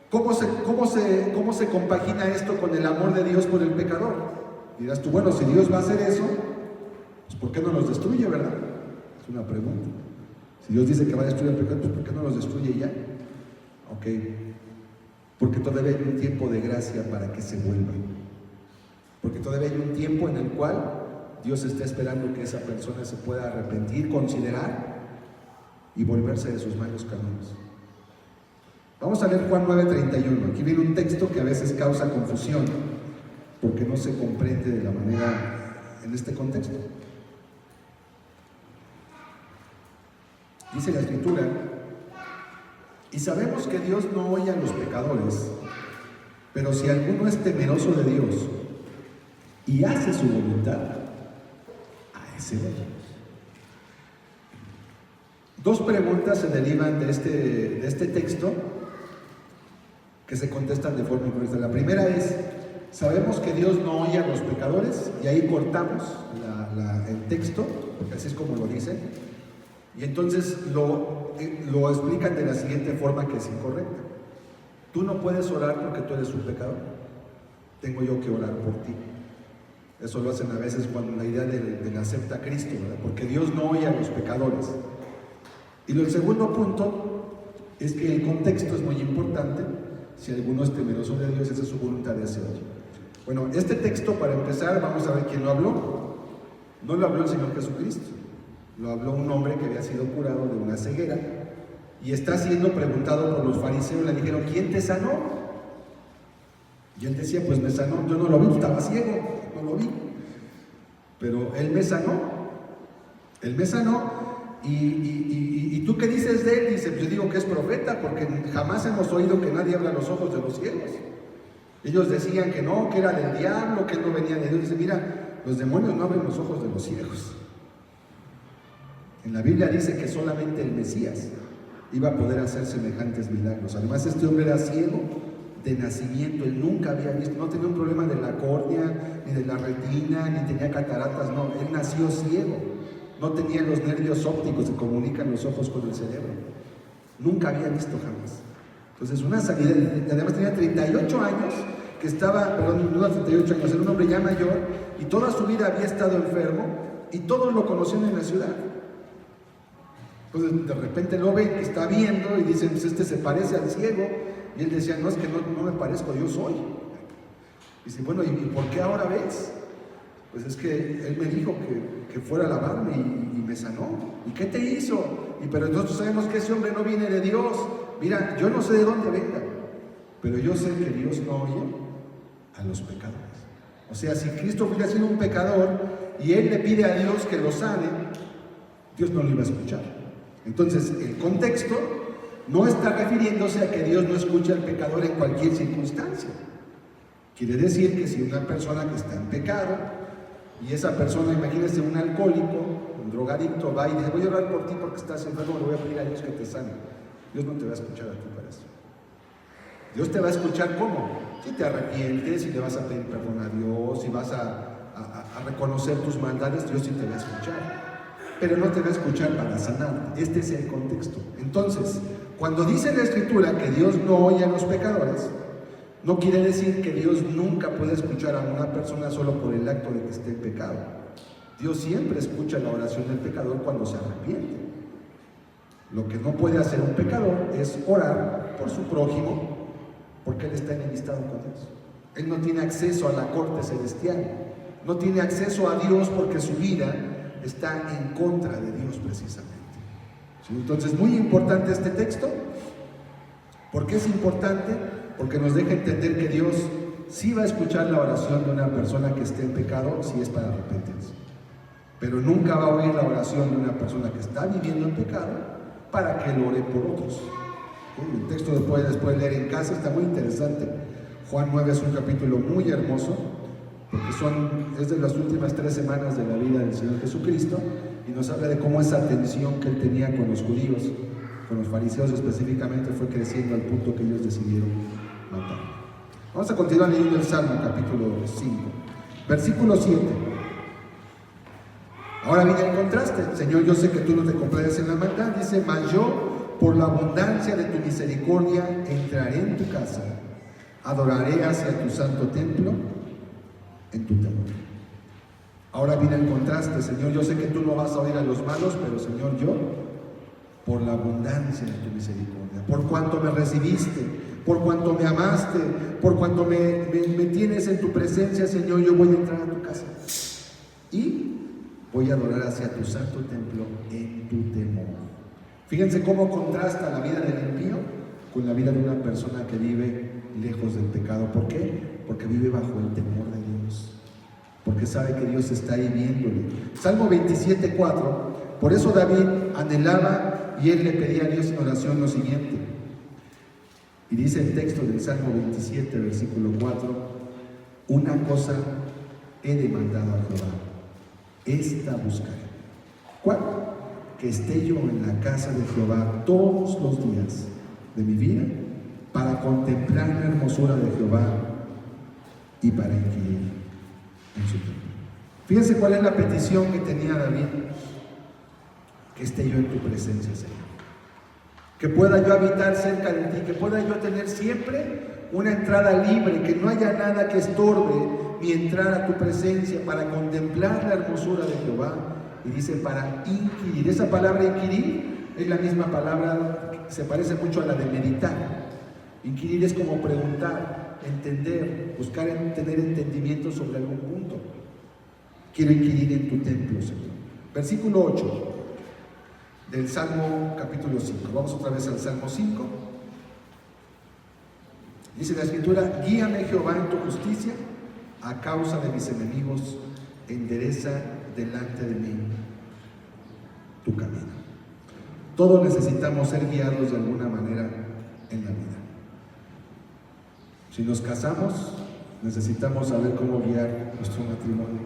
¿Cómo se compagina esto con el amor de Dios por el pecador? Dirás tú, bueno, si Dios va a hacer eso, pues ¿por qué no los destruye, verdad? Es una pregunta. Si Dios dice que va a destruir el pecado, pues ¿por qué no los destruye ya? Ok, porque todavía hay un tiempo de gracia para que se vuelvan. Porque todavía hay un tiempo en el cual Dios está esperando que esa persona se pueda arrepentir, considerar y volverse de sus malos caminos. Vamos a leer Juan 9:31. Aquí viene un texto que a veces causa confusión porque no se comprende de la manera en este contexto. Dice la Escritura, y sabemos que Dios no oye a los pecadores, pero si alguno es temeroso de Dios y hace su voluntad, a ese oye. Dos preguntas se derivan de este texto que se contestan de forma incorrecta. La primera es, sabemos que Dios no oye a los pecadores, y ahí cortamos el texto, porque así es como lo dicen, y entonces lo explican de la siguiente forma, que es incorrecta. Tú no puedes orar porque tú eres un pecador, tengo yo que orar por ti. Eso lo hacen a veces cuando la idea de la acepta a Cristo, ¿verdad? Porque Dios no oye a los pecadores. Y el segundo punto es que el contexto es muy importante. Si alguno es temeroso de Dios, esa es su voluntad de hacer. Bueno, este texto, para empezar, vamos a ver quién lo habló. No lo habló el Señor Jesucristo, lo habló un hombre que había sido curado de una ceguera y está siendo preguntado por los fariseos. Le dijeron, ¿quién te sanó? Y él decía, pues me sanó, yo no lo vi, estaba ciego, no lo vi, pero él me sanó, ¿y tú qué dices de él? Dice, pues yo digo que es profeta, porque jamás hemos oído que nadie abra los ojos de los ciegos. Ellos decían que no, que era del diablo, que él no venía de Dios. Dice, mira, los demonios no abren los ojos de los ciegos. En la Biblia dice que solamente el Mesías iba a poder hacer semejantes milagros. Además, este hombre era ciego de nacimiento, él nunca había visto, no tenía un problema de la córnea, ni de la retina, ni tenía cataratas, no, él nació ciego, no tenía los nervios ópticos que comunican los ojos con el cerebro, nunca había visto jamás. Entonces, una salida, además tenía 38 años, que estaba, perdón, no 38 años, era un hombre ya mayor, y toda su vida había estado enfermo, y todos lo conocían en la ciudad. Entonces, de repente lo ven que está viendo, y dicen, pues este se parece al ciego. Y él decía, no, es que no me parezco, yo soy. Dice, bueno, ¿y por qué ahora ves? Pues es que él me dijo que fuera a lavarme y me sanó. ¿Y qué te hizo? Pero nosotros sabemos que ese hombre no viene de Dios. Mira, yo no sé de dónde venga, pero yo sé que Dios no oye a los pecadores. O sea, si Cristo hubiera sido un pecador y él le pide a Dios que lo sane, Dios no lo iba a escuchar. Entonces, el contexto no está refiriéndose a que Dios no escucha al pecador en cualquier circunstancia. Quiere decir que si una persona que está en pecado, y esa persona, imagínese un alcohólico, un drogadicto, va y dice, voy a orar por ti porque estás enfermo, le voy a pedir a Dios que te sane. Dios no te va a escuchar a ti para eso. Dios te va a escuchar ¿cómo? Si te arrepientes, si le vas a pedir perdón a Dios, si vas a reconocer tus maldades, Dios sí te va a escuchar. Pero no te va a escuchar para sanar. Este es el contexto. Entonces, cuando dice la Escritura que Dios no oye a los pecadores, no quiere decir que Dios nunca puede escuchar a una persona solo por el acto de que esté en pecado. Dios siempre escucha la oración del pecador cuando se arrepiente. Lo que no puede hacer un pecador es orar por su prójimo porque él está enemistado con Dios. Él no tiene acceso a la corte celestial, no tiene acceso a Dios porque su vida está en contra de Dios precisamente. ¿Sí? Entonces, muy importante este texto. ¿Por qué es importante? Porque nos deja entender que Dios sí va a escuchar la oración de una persona que esté en pecado si es para arrepentirse, pero nunca va a oír la oración de una persona que está viviendo en pecado para que lo ore por otros. El texto después leer en casa, está muy interesante. Juan 9 es un capítulo muy hermoso, porque es de las últimas 3 semanas de la vida del Señor Jesucristo, y nos habla de cómo esa tensión que él tenía con los judíos, con los fariseos específicamente, fue creciendo al punto que ellos decidieron matar. Vamos a continuar leyendo el Salmo, capítulo 5, versículo 7. Ahora viene el contraste. Señor, yo sé que tú no te complaces en la maldad. Dice, mas yo, por la abundancia de tu misericordia, entraré en tu casa, adoraré hacia tu santo templo, en tu temor. Ahora viene el contraste. Señor, yo sé que tú no vas a oír a los malos, pero Señor, yo, por la abundancia de tu misericordia, por cuanto me recibiste, por cuanto me amaste, por cuanto me tienes en tu presencia, Señor, yo voy a entrar a tu casa y voy a adorar hacia tu santo templo en tu temor. Fíjense cómo contrasta la vida del impío con la vida de una persona que vive lejos del pecado. ¿Por qué? Porque vive bajo el temor de Dios, porque sabe que Dios está ahí viéndole. Salmo 27:4. Por eso David anhelaba y él le pedía a Dios en oración lo siguiente. Y dice el texto del Salmo 27, versículo 4: una cosa he demandado a Jehová, esta buscaré. ¿Cuál? Que esté yo en la casa de Jehová todos los días de mi vida, para contemplar la hermosura de Jehová y para inquirir en su templo. Fíjense cuál es la petición que tenía David: que esté yo en tu presencia, Señor, que pueda yo habitar cerca de ti, que pueda yo tener siempre una entrada libre, que no haya nada que estorbe mi entrar a tu presencia, para contemplar la hermosura de Jehová. Y dice para inquirir. Esa palabra inquirir es la misma palabra, se parece mucho a la de meditar. Inquirir es como preguntar, entender, buscar tener entendimiento sobre algún punto. Quiero inquirir en tu templo, Señor. Versículo 8 del Salmo capítulo 5. Vamos otra vez al Salmo 5. Dice la Escritura: guíame, Jehová, en tu justicia, a causa de mis enemigos, endereza delante de mí tu camino. Todos necesitamos ser guiados de alguna manera en la vida. Si nos casamos, necesitamos saber cómo guiar nuestro matrimonio,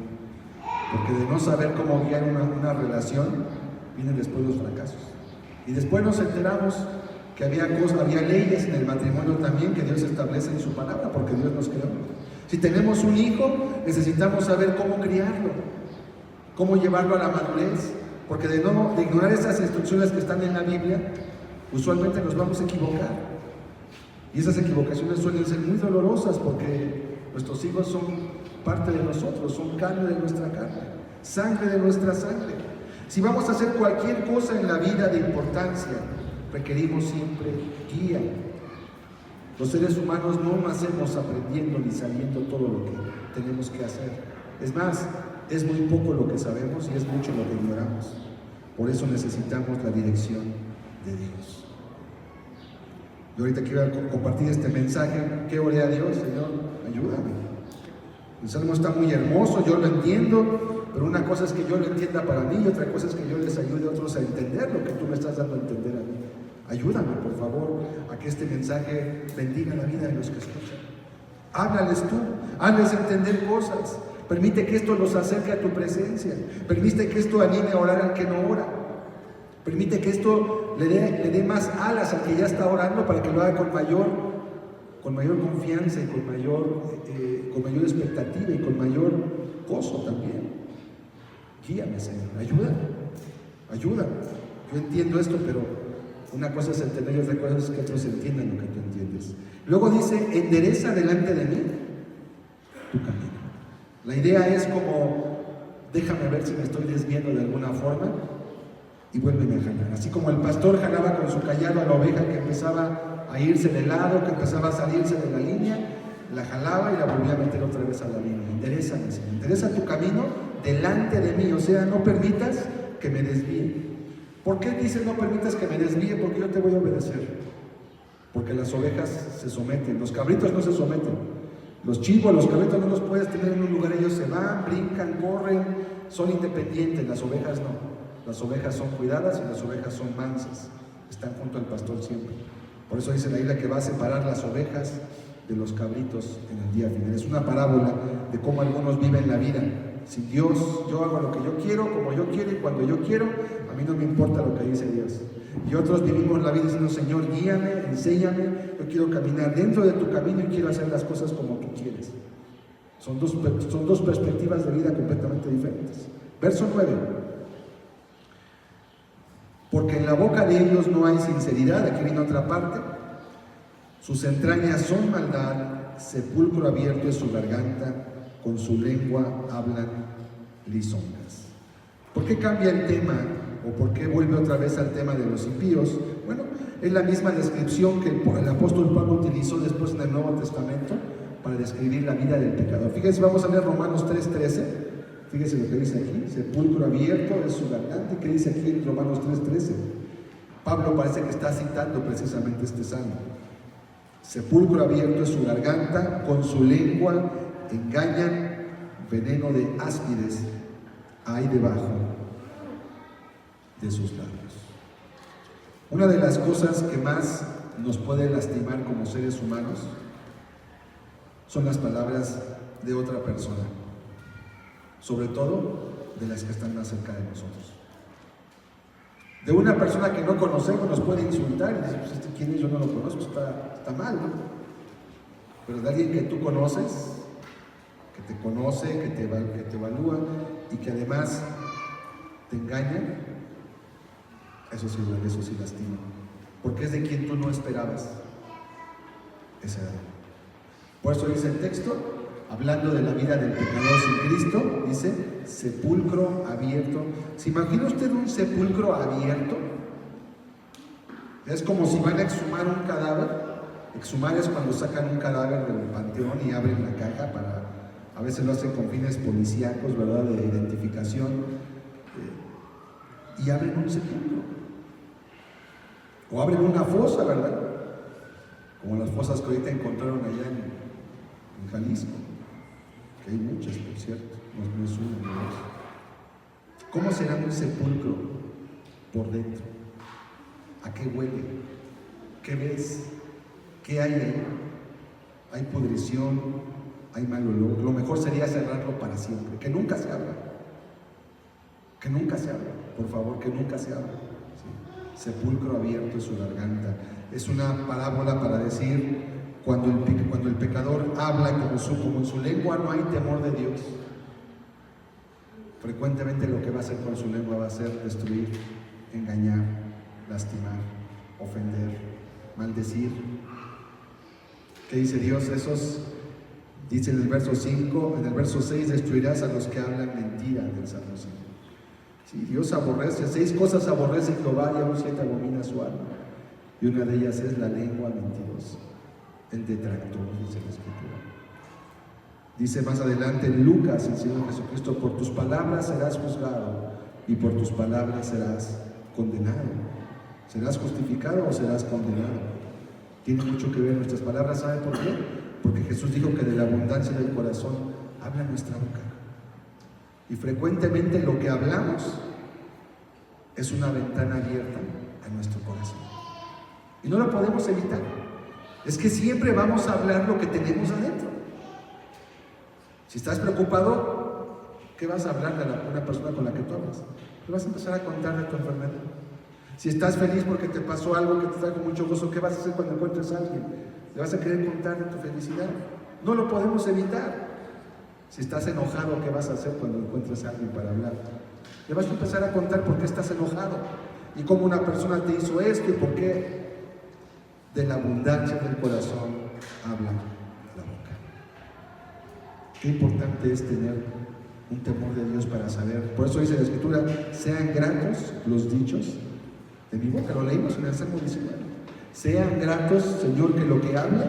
porque de no saber cómo guiar una relación, vienen después los fracasos. Y después nos enteramos que había leyes en el matrimonio también que Dios establece en su palabra, porque Dios nos creó. Si tenemos un hijo, necesitamos saber cómo criarlo, cómo llevarlo a la madurez, porque de ignorar esas instrucciones que están en la Biblia, usualmente nos vamos a equivocar. Y esas equivocaciones suelen ser muy dolorosas, porque nuestros hijos son parte de nosotros, son carne de nuestra carne, sangre de nuestra sangre. Si vamos a hacer cualquier cosa en la vida de importancia, requerimos siempre guía. Los seres humanos no nacemos aprendiendo ni sabiendo todo lo que tenemos que hacer. Es más, Es muy poco lo que sabemos y es mucho lo que ignoramos. Por eso necesitamos la dirección de Dios. Yo ahorita quiero compartir este mensaje. ¿Qué oré a Dios? Señor, ayúdame. El Salmo está muy hermoso, yo lo entiendo, pero una cosa es que yo lo entienda para mí y otra cosa es que yo les ayude a otros a entender lo que tú me estás dando a entender a mí. Ayúdame, por favor, a que este mensaje bendiga la vida de los que escuchan. Háblales tú, hazles entender cosas. Permite que esto los acerque a tu presencia. Permite que esto anime a orar al que no ora. Permite que esto le dé más alas al que ya está orando para que lo haga con mayor confianza y con mayor expectativa y con mayor gozo también. Guíame, Señor, ayúdame. Yo entiendo esto, pero una cosa es entender y otra cosa es que otros entiendan lo que tú entiendes. Luego dice, endereza delante de mí tu camino. La idea es como, déjame ver si me estoy desviando de alguna forma y vuélveme a jalar. Así como el pastor jalaba con su cayado a la oveja que empezaba a irse de lado, que empezaba a salirse de la línea, la jalaba y la volvía a meter otra vez a la línea. Interésame, Señor. Interesa tu camino delante de mí, o sea, no permitas que me desvíe. ¿Por qué dice no permitas que me desvíe? Porque yo te voy a obedecer. Porque las ovejas se someten, los cabritos no se someten. Los chivos, los cabritos no los puedes tener en un lugar, ellos se van, brincan, corren, son independientes. Las ovejas no. Las ovejas son cuidadas y las ovejas son mansas. Están junto al pastor siempre. Por eso dice la Biblia que va a separar las ovejas de los cabritos en el día final. Es una parábola de cómo algunos viven la vida. Sin Dios, yo hago lo que yo quiero, como yo quiero y cuando yo quiero, a mí no me importa lo que dice Dios. Y otros vivimos la vida diciendo, Señor, guíame, enséñame, yo quiero caminar dentro de tu camino y quiero hacer las cosas como tú quieres. Son dos perspectivas de vida completamente diferentes. Verso 9. Porque en la boca de ellos no hay sinceridad, aquí viene otra parte. Sus entrañas son maldad, sepulcro abierto es su garganta, con su lengua hablan lisonjas. ¿Por qué cambia el tema? ¿O por qué vuelve otra vez al tema de los impíos? Bueno, es la misma descripción que el apóstol Pablo utilizó después en el Nuevo Testamento para describir la vida del pecador. Fíjense, vamos a leer Romanos 3:13. Fíjense lo que dice aquí, sepulcro abierto es su garganta. ¿Qué dice aquí en Romanos 3:13? Pablo parece que está citando precisamente este salmo. Sepulcro abierto es su garganta, con su lengua engañan, veneno de áspides hay debajo de sus labios. Una de las cosas que más nos puede lastimar como seres humanos son las palabras de otra persona, sobre todo de las que están más cerca de nosotros. De una persona que no conocemos nos puede insultar y decir, pues este quién es, yo no lo conozco, está mal, ¿no? Pero de alguien que tú conoces, que te conoce, que te evalúa y que además te engaña, eso sí lastima, porque es de quien tú no esperabas ese daño. Por eso dice el texto, hablando de la vida del pecador sin Cristo, dice, sepulcro abierto. ¿Se imagina usted un sepulcro abierto? Es como si van a exhumar un cadáver. Exhumar es cuando sacan un cadáver del panteón y abren la caja a veces lo hacen con fines policíacos, ¿verdad?, de identificación, y abren un sepulcro. O abren una fosa, ¿verdad? Como las fosas que ahorita encontraron allá en Jalisco. Que hay muchas, por cierto, no es una, no es. ¿Cómo será un sepulcro por dentro? ¿A qué huele? ¿Qué ves? ¿Qué hay ahí? Hay pudrición, hay mal olor. Lo mejor sería cerrarlo para siempre, que nunca se abra. Que nunca se abra, por favor, que nunca se abra. ¿Sí? Sepulcro abierto es su garganta. Es una parábola para decir cuando el pecador habla como en su lengua no hay temor de Dios. Frecuentemente lo que va a hacer con su lengua va a ser destruir, engañar, lastimar, ofender, maldecir. ¿Qué dice Dios? Dice en el verso 5, en el verso 6, destruirás a los que hablan mentira del Salmo 5. Sí, Dios aborrece, 6 cosas aborrece Jehová y aún 7 abomina su alma. Y una de ellas es la lengua mentirosa, el detractor, dice la Escritura. Dice más adelante en Lucas el Señor Jesucristo: por tus palabras serás juzgado y por tus palabras serás condenado. ¿Serás justificado o serás condenado? Tiene mucho que ver nuestras palabras. ¿Sabe por qué? Porque Jesús dijo que de la abundancia del corazón habla nuestra boca. Y frecuentemente lo que hablamos es una ventana abierta a nuestro corazón. Y no lo podemos evitar. Es que siempre vamos a hablar lo que tenemos adentro. Si estás preocupado, ¿qué vas a hablarle a una persona con la que tú hablas? Le vas a empezar a contar de tu enfermedad. Si estás feliz porque te pasó algo que te trajo mucho gozo, ¿qué vas a hacer cuando encuentres a alguien? Le vas a querer contar de tu felicidad. No lo podemos evitar. Si estás enojado, ¿qué vas a hacer cuando encuentres a alguien para hablar? Le vas a empezar a contar por qué estás enojado y cómo una persona te hizo esto y por qué. De la abundancia del corazón habla la boca. Qué importante es tener un temor de Dios para saber. Por eso dice la Escritura: sean gratos los dichos de mi boca. Lo leímos en el Salmo 19. Sean gratos, Señor, que lo que habla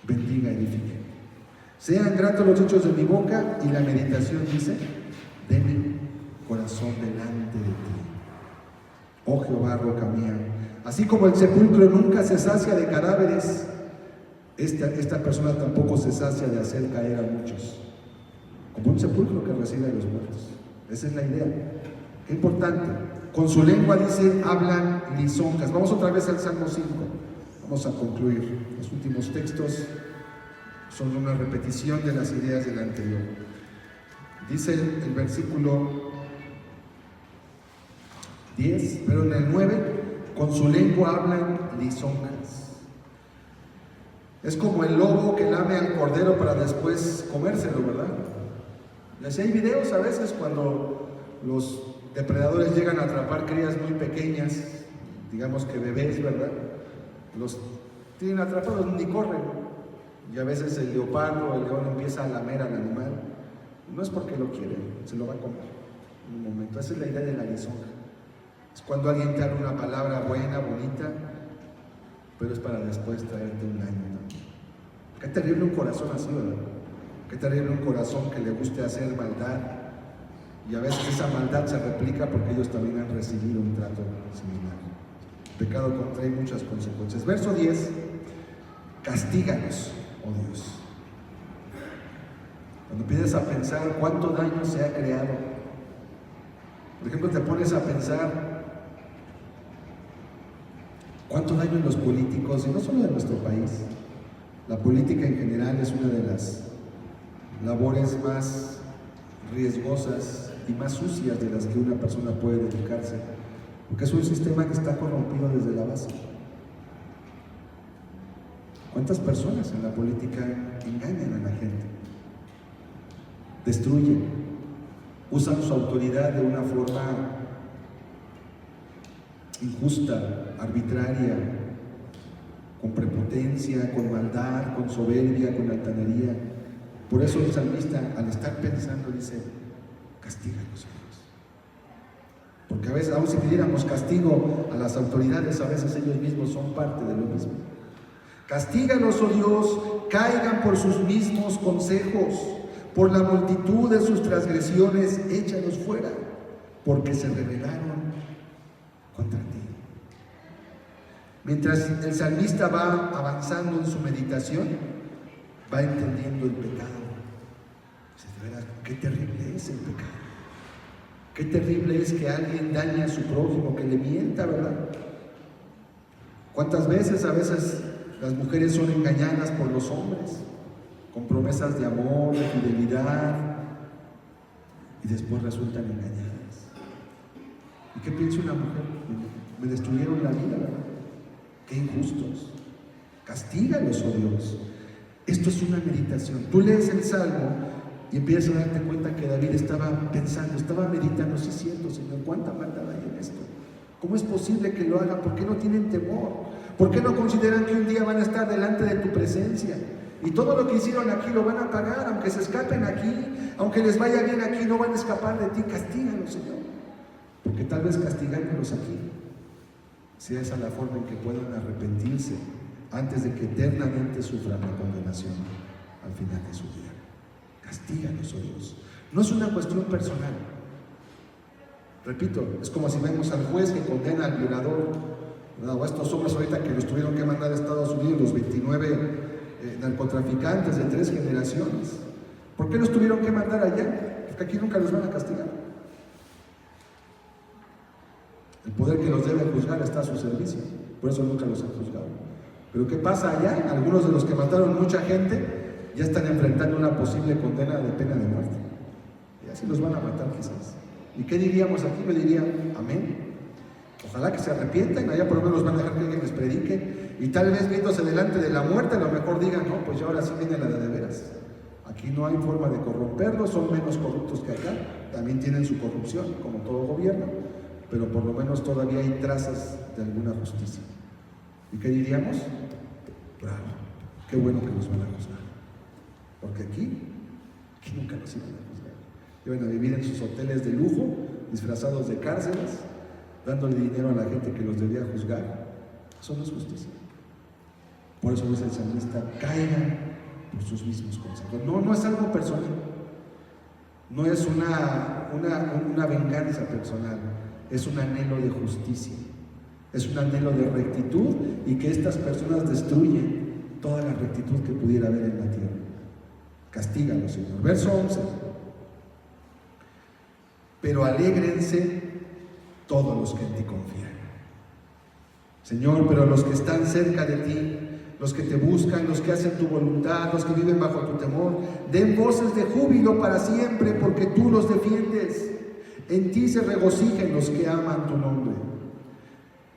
bendiga y edifique. Sean gratos los dichos de mi boca y la meditación, dice, de mi corazón delante de ti. Oh Jehová, roca mía. Así como el sepulcro nunca se sacia de cadáveres, esta persona tampoco se sacia de hacer caer a muchos. Como un sepulcro que recibe a los muertos. Esa es la idea. Qué importante. Con su lengua, dice, hablan lisonjas. Vamos otra vez al Salmo 5. Vamos a concluir. Los últimos textos son una repetición de las ideas del anterior. Dice el versículo 10, pero en el 9, con su lengua hablan lisonjas. Es como el lobo que lame al cordero para después comérselo, ¿verdad? Y así hay videos a veces cuando los depredadores llegan a atrapar crías muy pequeñas, digamos que bebés, ¿verdad? Los tienen atrapados, ni corren. Y a veces el leopardo o el león empieza a lamer al animal. No es porque lo quiere, se lo va a comer en un momento. Esa es la idea de la lisonja. Es cuando alguien te habla una palabra buena, bonita, pero es para después traerte un daño también. Qué terrible un corazón así, ¿verdad? Qué terrible un corazón que le guste hacer maldad. Y a veces esa maldad se replica porque ellos también han recibido un trato similar. El pecado contrae muchas consecuencias. Verso 10. Castíganos, oh Dios. Cuando empiezas a pensar cuánto daño se ha creado, por ejemplo, te pones a pensar cuánto daño en los políticos, y no solo de nuestro país. La política en general es una de las labores más riesgosas y más sucias de las que una persona puede dedicarse, porque es un sistema que está corrompido desde la base. ¿Cuántas personas en la política engañan a la gente? Destruyen, usan su autoridad de una forma injusta, arbitraria, con prepotencia, con maldad, con soberbia, con altanería. Por eso el salmista, al estar pensando, dice: castíganos, Dios. Porque a veces, aun si pidiéramos castigo a las autoridades, a veces ellos mismos son parte de lo mismo. Castíganos, oh Dios, caigan por sus mismos consejos, por la multitud de sus transgresiones, échalos fuera, porque se rebelaron contra ti. Mientras el salmista va avanzando en su meditación, va entendiendo el pecado. De verdad, qué terrible es el pecado. Qué terrible es que alguien dañe a su prójimo, que le mienta, ¿verdad? ¿Cuántas veces, a veces, las mujeres son engañadas por los hombres, con promesas de amor, de fidelidad, y después resultan engañadas? ¿Y qué piensa una mujer? Me destruyeron la vida, ¿verdad? Qué injustos. Castígalos, oh Dios. Esto es una meditación. Tú lees el Salmo y empiezas a darte cuenta que David estaba pensando, estaba meditando: sí es cierto, Señor, cuánta maldad hay en esto. ¿Cómo es posible que lo hagan? ¿Por qué no tienen temor? ¿Por qué no consideran que un día van a estar delante de tu presencia? Y todo lo que hicieron aquí lo van a pagar, aunque se escapen aquí, aunque les vaya bien aquí, no van a escapar de ti. Castígalos, Señor. Porque tal vez castigándolos aquí sea esa la forma en que puedan arrepentirse antes de que eternamente sufran la condenación. al final de su vida. Castígalos, oh Dios. No es una cuestión personal. Repito, es como si vemos al juez que condena al violador, o a estos hombres ahorita que los tuvieron que mandar a Estados Unidos, los 29 narcotraficantes de 3 generaciones. ¿Por qué los tuvieron que mandar allá? Porque aquí nunca los van a castigar. El poder que los debe juzgar está a su servicio, por eso nunca los han juzgado. Pero ¿qué pasa allá? Algunos de los que mataron mucha gente ya están enfrentando una posible condena de pena de muerte. Y así los van a matar quizás. ¿Y qué diríamos aquí? Me diría, amén. Ojalá que se arrepientan, allá por lo menos van a dejar que alguien les predique, y tal vez viéndose delante de la muerte, a lo mejor digan, no, pues ya ahora sí viene la de veras. Aquí no hay forma de corromperlos, son menos corruptos que acá, también tienen su corrupción, como todo gobierno, pero por lo menos todavía hay trazas de alguna justicia. ¿Y qué diríamos? Bravo, qué bueno que nos van a juzgar, porque aquí nunca nos iban a juzgar. Iban a vivir en sus hoteles de lujo, disfrazados de cárceles, dándole dinero a la gente que los debía juzgar. Eso no es justicia. Por eso dice el salmista, caigan por sus mismos consejos. No es algo personal. No es una venganza personal. Es un anhelo de justicia. Es un anhelo de rectitud y que estas personas destruyen toda la rectitud que pudiera haber en la tierra. Castígalos, Señor. Verso 11. Pero alégrense todos los que en ti confían. Señor, pero los que están cerca de ti, los que te buscan, los que hacen tu voluntad, los que viven bajo tu temor, den voces de júbilo para siempre, porque tú los defiendes. En ti se regocijen los que aman tu nombre.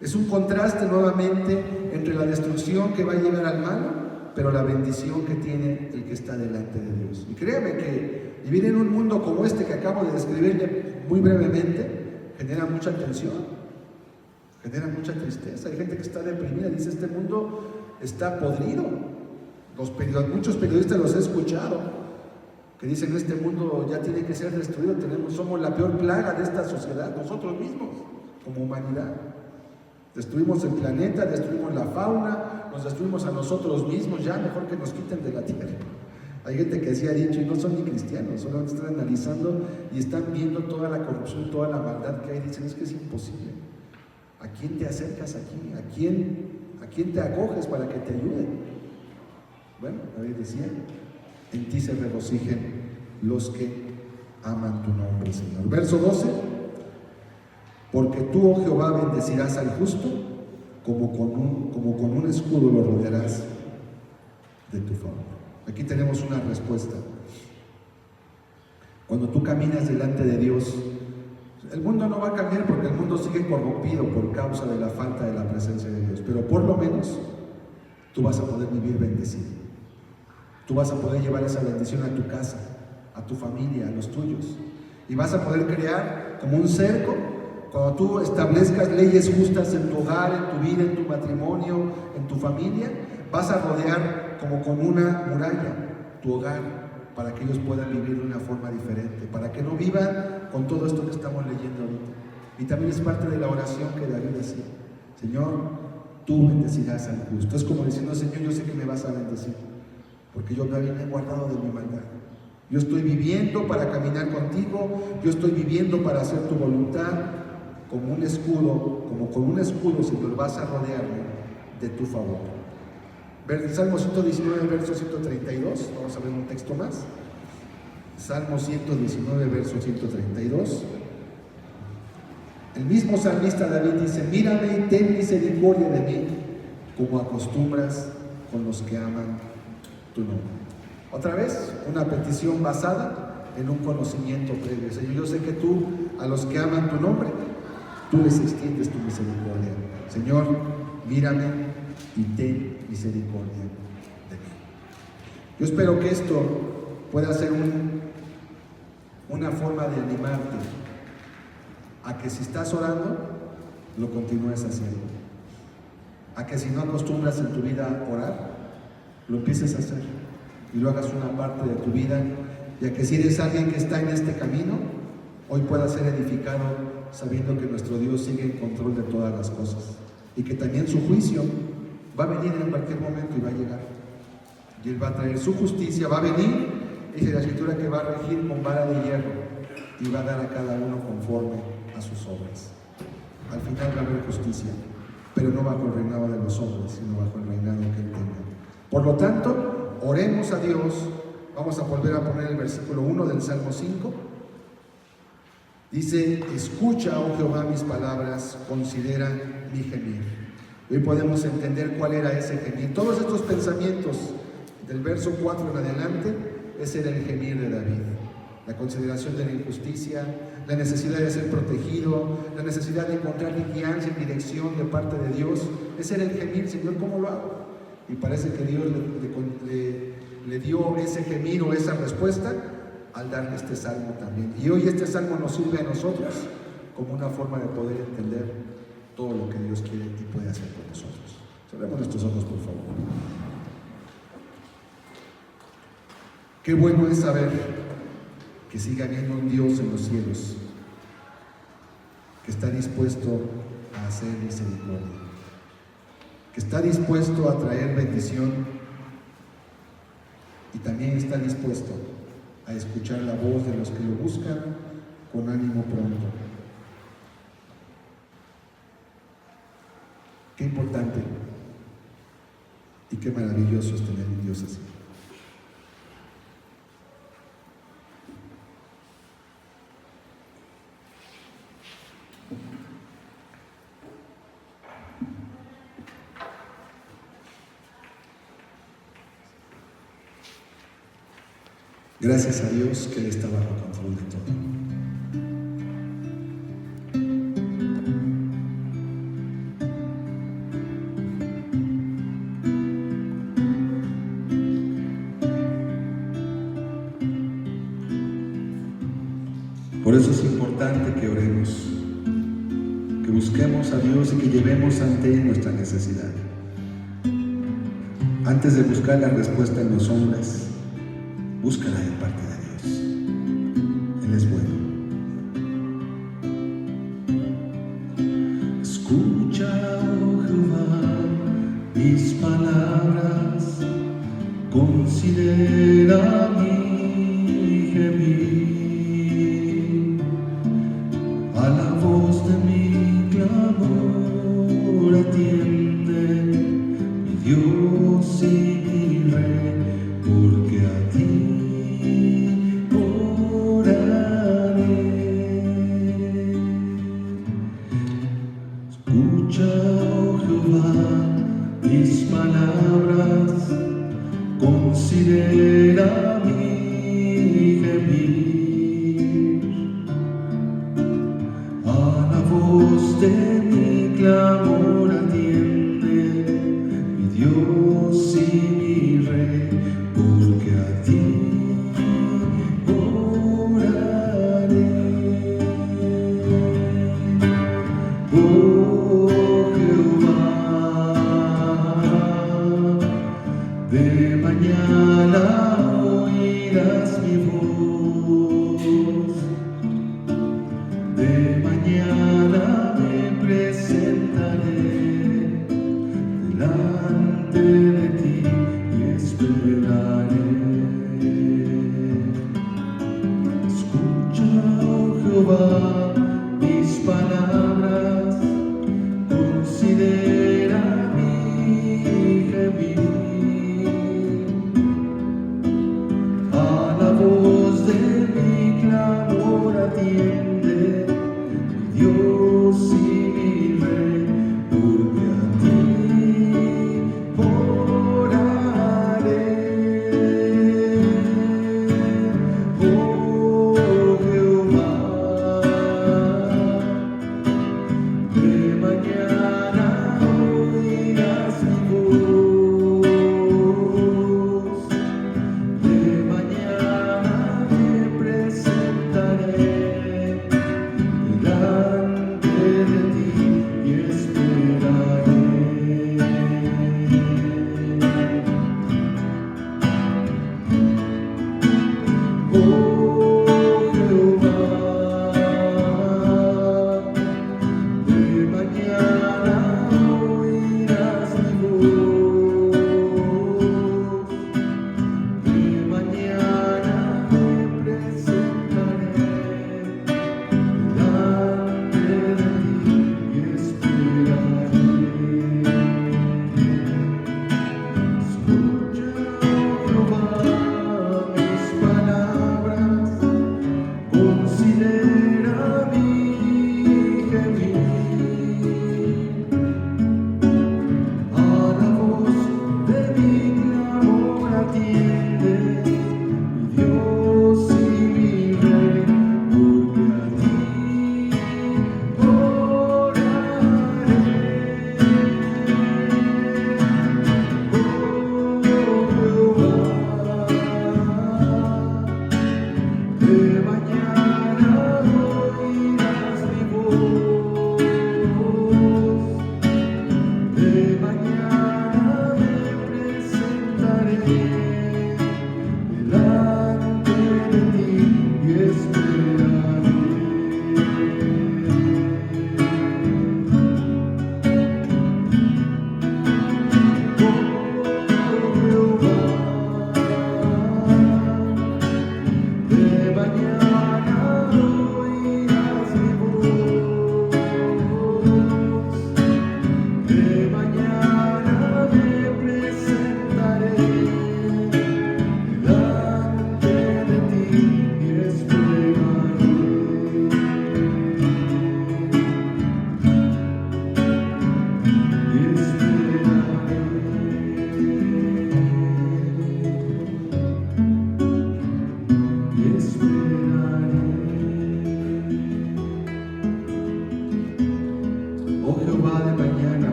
Es un contraste nuevamente entre la destrucción que va a llegar al malo, pero la bendición que tiene el que está delante de Dios. Y créame que vivir en un mundo como este que acabo de describirle muy brevemente, genera mucha tensión, genera mucha tristeza. Hay gente que está deprimida, dice, este mundo está podrido. Muchos periodistas los he escuchado, que dicen, este mundo ya tiene que ser destruido, somos la peor plaga de esta sociedad, nosotros mismos, como humanidad. Destruimos el planeta, destruimos la fauna, nos destruimos a nosotros mismos, ya mejor que nos quiten de la tierra. Hay gente que sí ha dicho, y no son ni cristianos, solamente están analizando y están viendo toda la corrupción, toda la maldad que hay. Dicen, es que es imposible. ¿A quién te acercas aquí? ¿A quién te acoges para que te ayude? Bueno, David decía, en ti se regocijen los que aman tu nombre, Señor. Verso 12, porque tú, oh Jehová, bendecirás al justo, como con un escudo lo rodearás de tu favor. Aquí tenemos una respuesta. Cuando tú caminas delante de Dios, el mundo no va a cambiar porque el mundo sigue corrompido por causa de la falta de la presencia de Dios, pero por lo menos tú vas a poder vivir bendecido. Tú vas a poder llevar esa bendición a tu casa, a tu familia, a los tuyos, y vas a poder crear como un cerco. Cuando tú establezcas leyes justas en tu hogar, en tu vida, en tu matrimonio, en tu familia, vas a rodear como con una muralla tu hogar para que ellos puedan vivir de una forma diferente, para que no vivan con todo esto que estamos leyendo ahorita. Y también es parte de la oración que David decía, Señor, tú bendecirás al justo. Es como diciendo, Señor, yo sé que me vas a bendecir, porque yo me he guardado de mi maldad. Yo estoy viviendo para caminar contigo, yo estoy viviendo para hacer tu voluntad, como un escudo, como con un escudo, Señor, vas a rodearme de tu favor. Salmo 119, verso 132, vamos a ver un texto más. Salmo 119, verso 132. El mismo salmista David dice, mírame y ten misericordia de mí, como acostumbras con los que aman tu nombre. Otra vez, una petición basada en un conocimiento previo. Señor, yo sé que tú, a los que aman tu nombre, tú les extiendes tu misericordia. Señor, mírame y ten misericordia de mí. Yo espero que esto pueda ser una forma de animarte a que si estás orando, lo continúes haciendo. A que si no acostumbras en tu vida a orar, lo empieces a hacer y lo hagas una parte de tu vida, y a que si eres alguien que está en este camino, hoy pueda ser edificado sabiendo que nuestro Dios sigue en control de todas las cosas y que también su juicio va a venir en cualquier momento y va a llegar. y Él va a traer su justicia, va a venir, dice la Escritura, que va a regir con vara de hierro y va a dar a cada uno conforme a sus obras. Al final va a haber justicia, pero no bajo el reinado de los hombres, sino bajo el reinado que Él tenga. Por lo tanto, oremos a Dios. Vamos a volver a poner el versículo 1 del Salmo 5. Dice: escucha, oh Jehová, mis palabras, considera mi gemir. Hoy podemos entender cuál era ese gemir. Todos estos pensamientos del verso 4 en adelante, ese era el gemir de David. La consideración de la injusticia, la necesidad de ser protegido, la necesidad de encontrar guianza y dirección de parte de Dios. Ese era el gemir: Señor, ¿cómo lo hago? Y parece que Dios le dio ese gemir o esa respuesta al darle este salmo también. Y hoy este salmo nos sirve a nosotros como una forma de poder entender todo lo que Dios quiere y puede hacer por nosotros. Cerremos nuestros ojos, por favor. Qué bueno es saber que sigue habiendo un Dios en los cielos que está dispuesto a hacer misericordia, que está dispuesto a traer bendición y también está dispuesto a escuchar la voz de los que lo buscan con ánimo pronto. Qué importante y qué maravilloso es tener un Dios así. Gracias a Dios que Él está bajo control de todo. Por eso es importante que oremos, que busquemos a Dios y que llevemos ante Él nuestra necesidad. Antes de buscar la respuesta en los hombres, búscala de parte de Dios. Él es bueno. Escucha, oh Jehová, mis palabras, considera mi gemir. A la voz de mi clamor atiende, mi Dios y mi Rey, porque a ti oraré. Escucha, oh Jehová, mis palabras, considera mi gemir. A la voz de mi clamor atiende, mi Dios y mi Rey, porque a ti oraré. Oh Jehová, de mañana oirás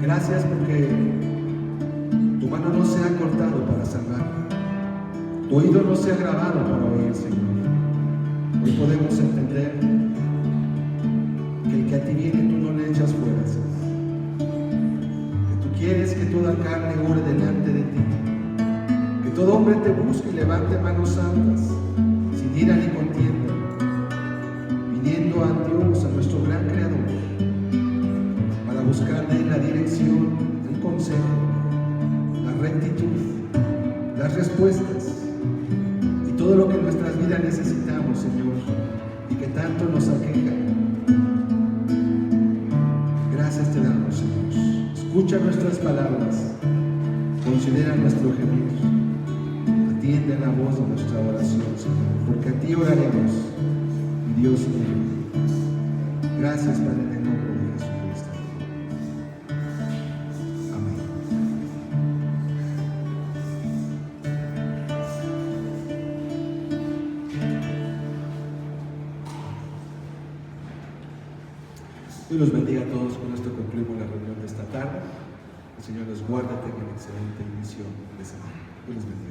Gracias porque tu mano no se ha cortado para salvar, tu oído no se ha grabado para oír, Señor. Hoy podemos entender que el que a ti viene tú no le echas fuera, Señor. Que tú quieres que toda carne ore delante de ti, que todo hombre te busque y levante manos santas, sin ira ni contienda, viniendo a Dios, a nuestro gran Creador, para buscar de Él la dirección, el consejo, la rectitud, las respuestas y todo lo que en nuestras vidas necesitamos, Señor, y que tanto nos aqueja. Gracias te damos, Señor. Escucha nuestras palabras, considera nuestro gemir, atiende a la voz de nuestra oración, Señor, porque a ti oraremos, Dios mío. Gracias, Padre, en el nombre de Jesucristo. Amén. Dios los bendiga a todos. Con esto concluimos la reunión de esta tarde. El Señor los guarde, tengan excelente inicio de semana. Dios los bendiga.